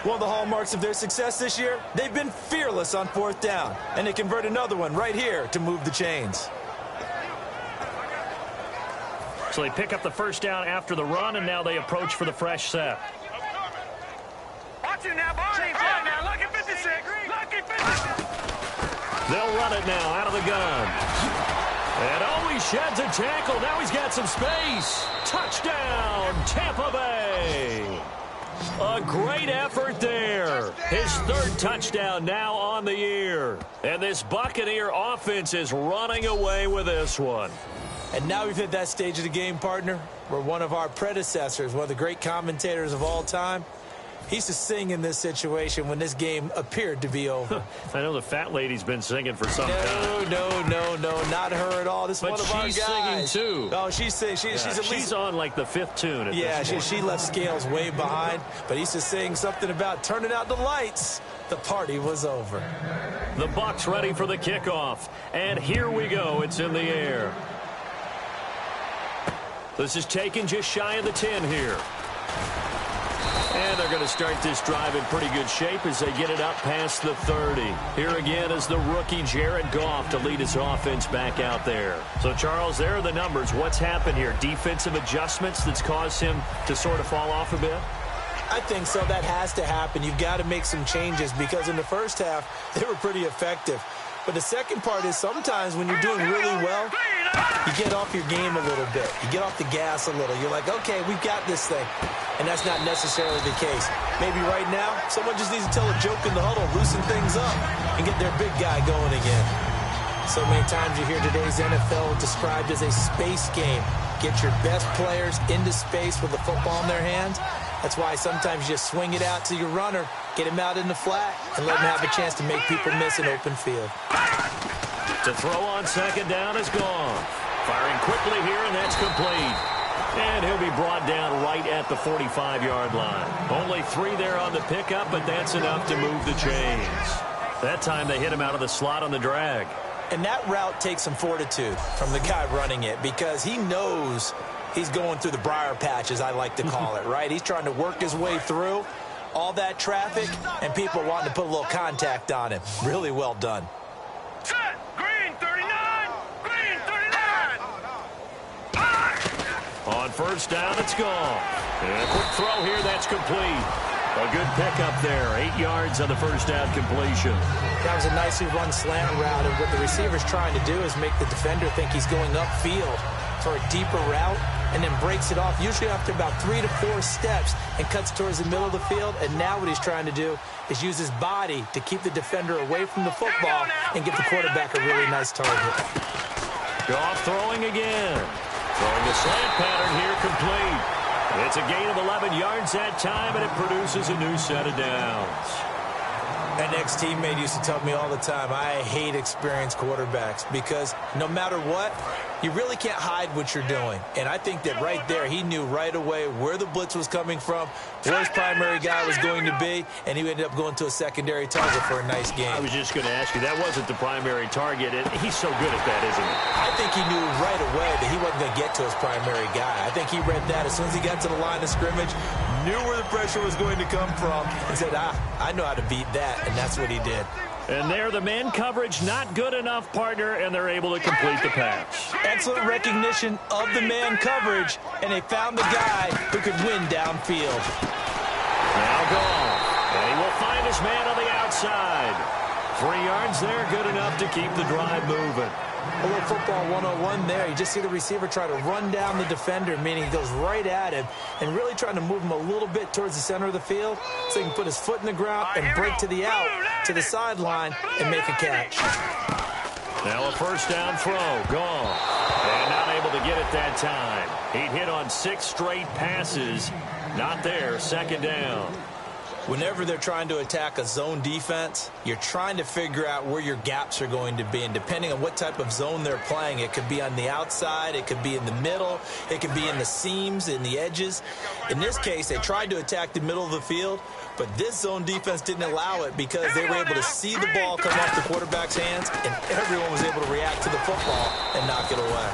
[SPEAKER 3] One of the hallmarks of their success this year, they've been fearless on 4th down. And they convert another one right here to move the chains.
[SPEAKER 2] So they pick up the first down after the run, and now they approach for the fresh set.
[SPEAKER 4] Watch it now, Barney. Now, lucky 56. Lucky 56.
[SPEAKER 2] They'll run it now out of the gun. And oh, he sheds a tackle. Now he's got some space. Touchdown, Tampa Bay. A great effort there. His 3rd touchdown now on the year. And this Buccaneer offense is running away with this one.
[SPEAKER 3] And now we've hit that stage of the game, partner, where one of our predecessors, one of the great commentators of all time, he used to sing in this situation when this game appeared to be over.
[SPEAKER 2] I know the fat lady's been singing for some time.
[SPEAKER 3] No, not her at all. This is one of our guys.
[SPEAKER 2] But she's singing, too.
[SPEAKER 3] Oh, she's singing. She's
[SPEAKER 2] on, like, the 5th tune at this point.
[SPEAKER 3] She left Scales way behind, but he used to sing something about turning out the lights. The party was over.
[SPEAKER 2] The Bucs ready for the kickoff. And here we go. It's in the air. This is taken just shy of the 10 here. And they're going to start this drive in pretty good shape as they get it up past the 30. Here again is the rookie Jared Goff to lead his offense back out there. So, Charles, there are the numbers. What's happened here? Defensive adjustments that's caused him to sort of fall off a bit?
[SPEAKER 3] I think so. That has to happen. You've got to make some changes because in the first half, they were pretty effective. But the second part is sometimes when you're doing really well, you get off your game a little bit. You get off the gas a little. You're like, okay, we've got this thing. And that's not necessarily the case. Maybe right now, someone just needs to tell a joke in the huddle, loosen things up, and get their big guy going again. So many times you hear today's NFL described as a space game. Get your best players into space with the football in their hands. That's why sometimes you just swing it out to your runner, get him out in the flat, and let him have a chance to make people miss an open field.
[SPEAKER 2] To throw on second down is gone. Firing quickly here, and that's complete. And he'll be brought down right at the 45-yard line. Only 3 there on the pickup, but that's enough to move the chains. That time they hit him out of the slot on the drag.
[SPEAKER 3] And that route takes some fortitude from the guy running it because he knows he's going through the briar patch, as I like to call it, right? He's trying to work his way through all that traffic, and people wanting to put a little contact on him. Really well done.
[SPEAKER 4] Set. Green 39. Green 39.
[SPEAKER 2] On first down, it's gone. And a quick throw here, that's complete. A good pickup there. 8 yards on the first down completion.
[SPEAKER 3] That was a nicely run slant route, and what the receiver's trying to do is make the defender think he's going upfield for a deeper route, and then breaks it off, usually after about 3 to 4 steps, and cuts towards the middle of the field. And now what he's trying to do is use his body to keep the defender away from the football and give the quarterback a really nice target.
[SPEAKER 2] Goff throwing again. Throwing the slant pattern here, complete. It's a gain of 11 yards that time, and it produces a new set of downs.
[SPEAKER 3] An ex-teammate used to tell me all the time, I hate experienced quarterbacks because no matter what, you really can't hide what you're doing. And I think that right there, he knew right away where the blitz was coming from, where his primary guy was going to be, and he ended up going to a secondary target for a nice game.
[SPEAKER 2] I was just going to ask you, that wasn't the primary target, and he's so good at that, isn't he?
[SPEAKER 3] I think he knew right away that he wasn't going to get to his primary guy. I think he read that as soon as he got to the line of scrimmage, knew where the pressure was going to come from, and said, I know how to beat that, and that's what he did.
[SPEAKER 2] And there, the man coverage not good enough, partner, and they're able to complete the pass.
[SPEAKER 3] Excellent recognition of the man coverage, and they found the guy who could win downfield.
[SPEAKER 2] Now Goff, and he will find his man on the outside. 3 yards there, good enough to keep the drive moving.
[SPEAKER 3] A little football 101 there. You just see the receiver try to run down the defender, meaning he goes right at him, and really trying to move him a little bit towards the center of the field so he can put his foot in the ground and break to the out, to the sideline, and make a catch.
[SPEAKER 2] Now a first down throw, gone. And not able to get it that time. He'd hit on 6 straight passes. Not there, second down.
[SPEAKER 3] Whenever they're trying to attack a zone defense, you're trying to figure out where your gaps are going to be. And depending on what type of zone they're playing, it could be on the outside, it could be in the middle, it could be in the seams, in the edges. In this case, they tried to attack the middle of the field, but this zone defense didn't allow it because they were able to see the ball come off the quarterback's hands, and everyone was able to react to the football and knock it away.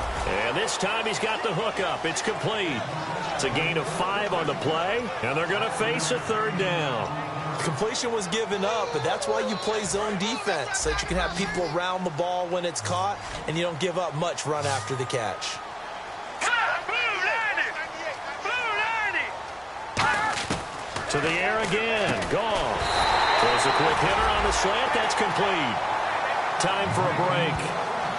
[SPEAKER 2] And this time he's got the hook up. It's complete. It's a gain of 5 on the play, and they're going to face a third down.
[SPEAKER 3] Completion was given up, but that's why you play zone defense, so that you can have people around the ball when it's caught, and you don't give up much run after the catch.
[SPEAKER 2] To the air again. Gone. Throws a quick hitter on the slant. That's complete. Time for a break.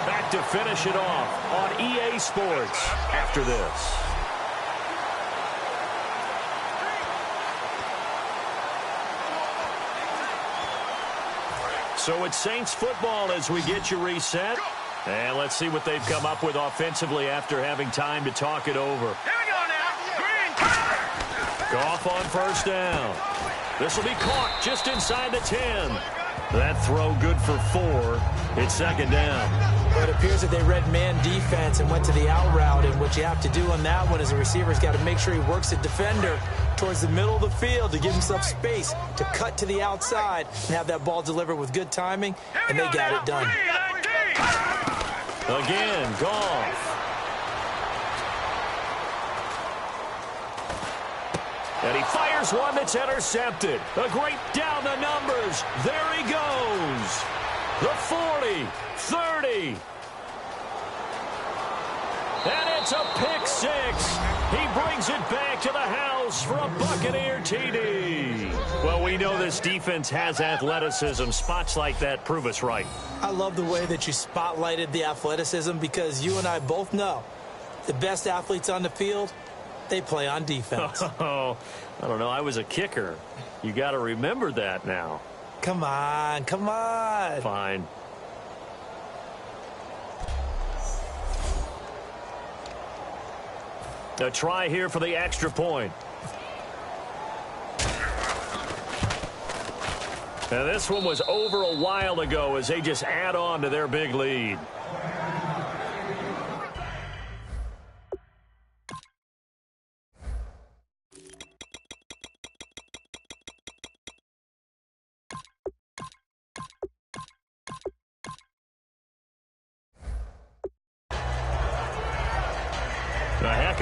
[SPEAKER 2] Back to finish it off on EA Sports after this. So it's Saints football as we get you reset. And let's see what they've come up with offensively after having time to talk it over.
[SPEAKER 4] Here we go now. Green.
[SPEAKER 2] Goff on first down. This will be caught just inside the 10. That throw good for 4. It's second down.
[SPEAKER 3] Well, it appears that they read man defense and went to the out route, and what you have to do on that one is the receiver's got to make sure he works the defender towards the middle of the field to give himself space to cut to the outside and have that ball delivered with good timing, and they got it done.
[SPEAKER 2] Again, Goff. And he fires one that's intercepted. A great down the numbers. There he goes. The 40, 30. And it's a pick 6. He brings it back to the house for a Buccaneer TD. Well, we know this defense has athleticism. Spots like that prove us right.
[SPEAKER 3] I love the way that you spotlighted the athleticism because you and I both know the best athletes on the field, they play on defense.
[SPEAKER 2] Oh, I don't know. I was a kicker. You got to remember that now.
[SPEAKER 3] Come on, come on.
[SPEAKER 2] Fine. A try here for the extra point. Now this one was over a while ago as they just add on to their big lead.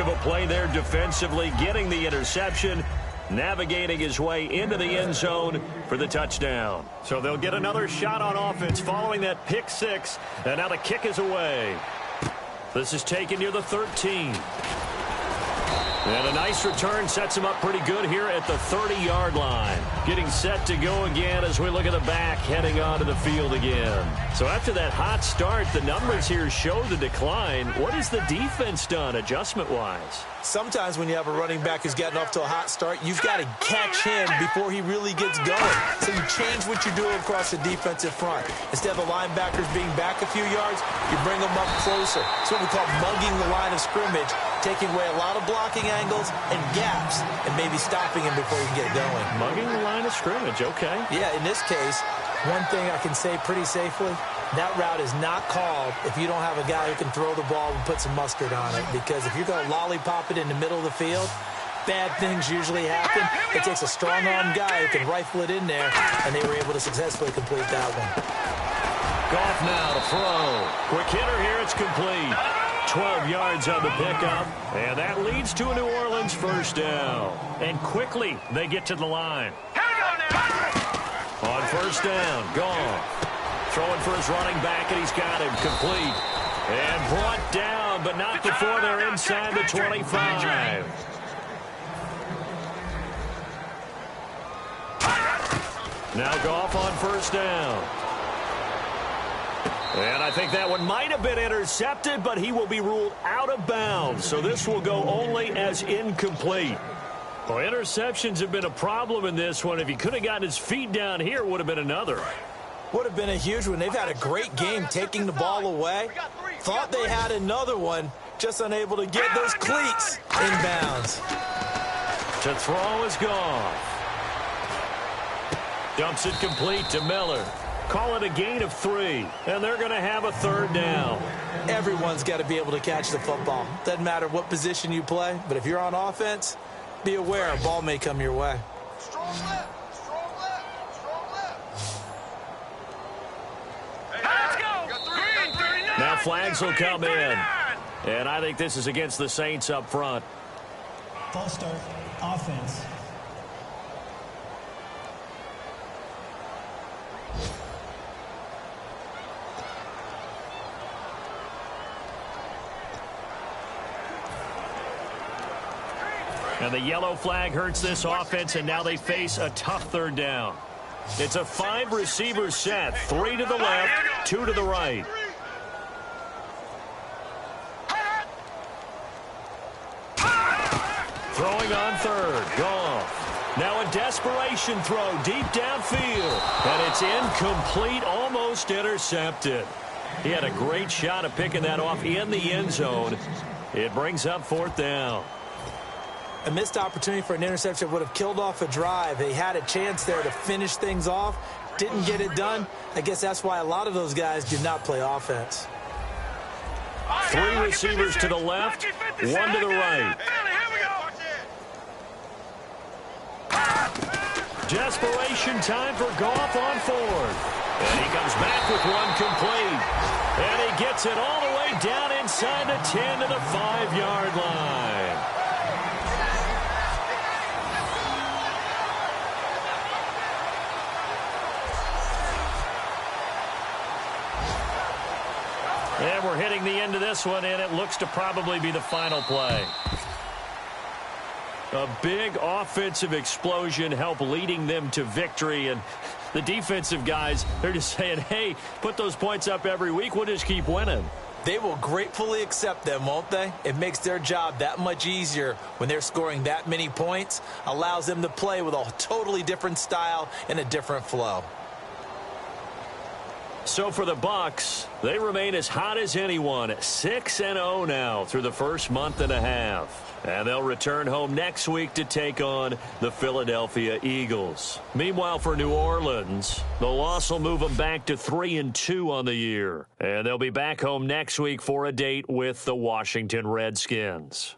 [SPEAKER 2] of a play there defensively, getting the interception, navigating his way into the end zone for the touchdown. So they'll get another shot on offense following that pick six, and now the kick is away. This is taken near the 13. And a nice return sets him up pretty good here at the 30-yard line. Getting set to go again as we look at the back heading onto the field again. So after that hot start, the numbers here show the decline. What has the defense done adjustment-wise?
[SPEAKER 3] Sometimes when you have a running back who's gotten off to a hot start, you've got to catch him before he really gets going. So you change what you're doing across the defensive front. Instead of the linebackers being back a few yards, you bring them up closer. It's what we call mugging the line of scrimmage, taking away a lot of blocking angles and gaps and maybe stopping him before he can get going.
[SPEAKER 2] Mugging the line of scrimmage, okay.
[SPEAKER 3] Yeah, in this case, one thing I can say pretty safely, that route is not called if you don't have a guy who can throw the ball and put some mustard on it. Because if you're going to lollipop it in the middle of the field, bad things usually happen. It takes a strong-armed guy who can rifle it in there, and they were able to successfully complete that one.
[SPEAKER 2] Goff now to throw. Quick hitter here, it's complete. 12 yards on the pickup, and that leads to a New Orleans first down. And quickly, they get to the line. On first down, Goff. Throwing for his running back, and he's got him complete. And brought down, but not before they're inside the 25. Now Goff on first down. And I think that one might have been intercepted, but he will be ruled out of bounds. So this will go only as incomplete. Well, interceptions have been a problem in this one. If he could have gotten his feet down here, it would have been another.
[SPEAKER 3] Would have been a huge one. They've had a great game taking the ball away. Thought they had another one, just unable to get those cleats in bounds.
[SPEAKER 2] To throw is Goff. Dumps it complete to Miller. Call it a gain of 3, and they're going to have a third down.
[SPEAKER 3] Everyone's got to be able to catch the football. Doesn't matter what position you play, but if you're on offense, be aware a ball may come your way.
[SPEAKER 4] Strong left.
[SPEAKER 2] Now flags will come in. And I think this is against the Saints up front.
[SPEAKER 6] False start, offense.
[SPEAKER 2] And the yellow flag hurts this offense, and now they face a tough third down. It's a 5-receiver set, 3 to the left, 2 to the right. Throwing on third, Goff. Now a desperation throw deep downfield, and it's incomplete, almost intercepted. He had a great shot at picking that off in the end zone. It brings up fourth down.
[SPEAKER 3] A missed opportunity for an interception would have killed off a drive. They had a chance there to finish things off, didn't get it done. I guess that's why a lot of those guys do not play offense.
[SPEAKER 2] 3 receivers to the left, 1 to the right. Desperation time for Goff on fourth. And he comes back with one complete. And he gets it all the way down inside the 10 to the 5-yard line. And we're hitting the end of this one, and it looks to probably be the final play. A big offensive explosion helped leading them to victory, and the defensive guys, they're just saying, hey, put those points up every week, we'll just keep winning.
[SPEAKER 3] They will gratefully accept them, won't they? It makes their job that much easier when they're scoring that many points, allows them to play with a totally different style and a different flow.
[SPEAKER 2] So for the Bucs, they remain as hot as anyone, 6-0 now through the first month and a half. And they'll return home next week to take on the Philadelphia Eagles. Meanwhile, for New Orleans, the loss will move them back to 3-2 on the year. And they'll be back home next week for a date with the Washington Redskins.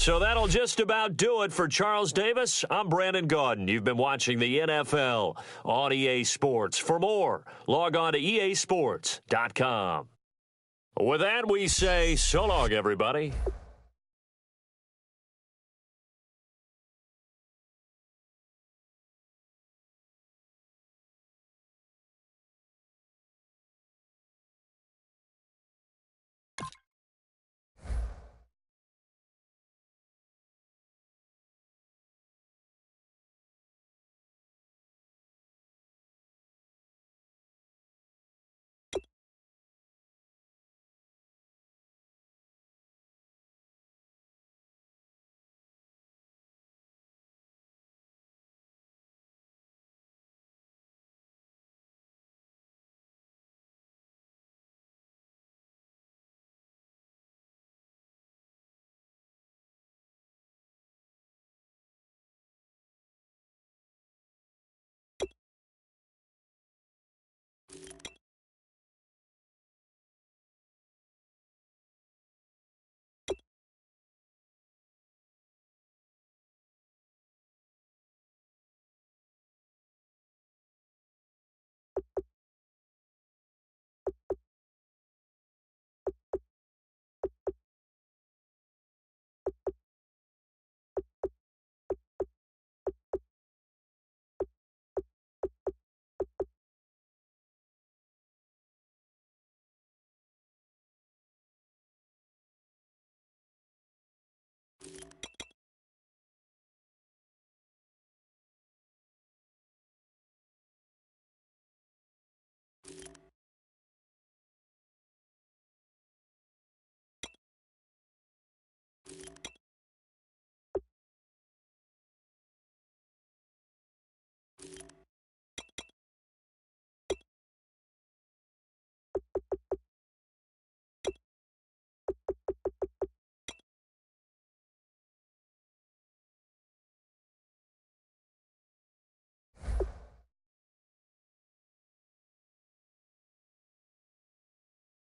[SPEAKER 2] So that'll just about do it for Charles Davis. I'm Brandon Gaudin. You've been watching the NFL on EA Sports. For more, log on to easports.com. With that, we say so long, everybody.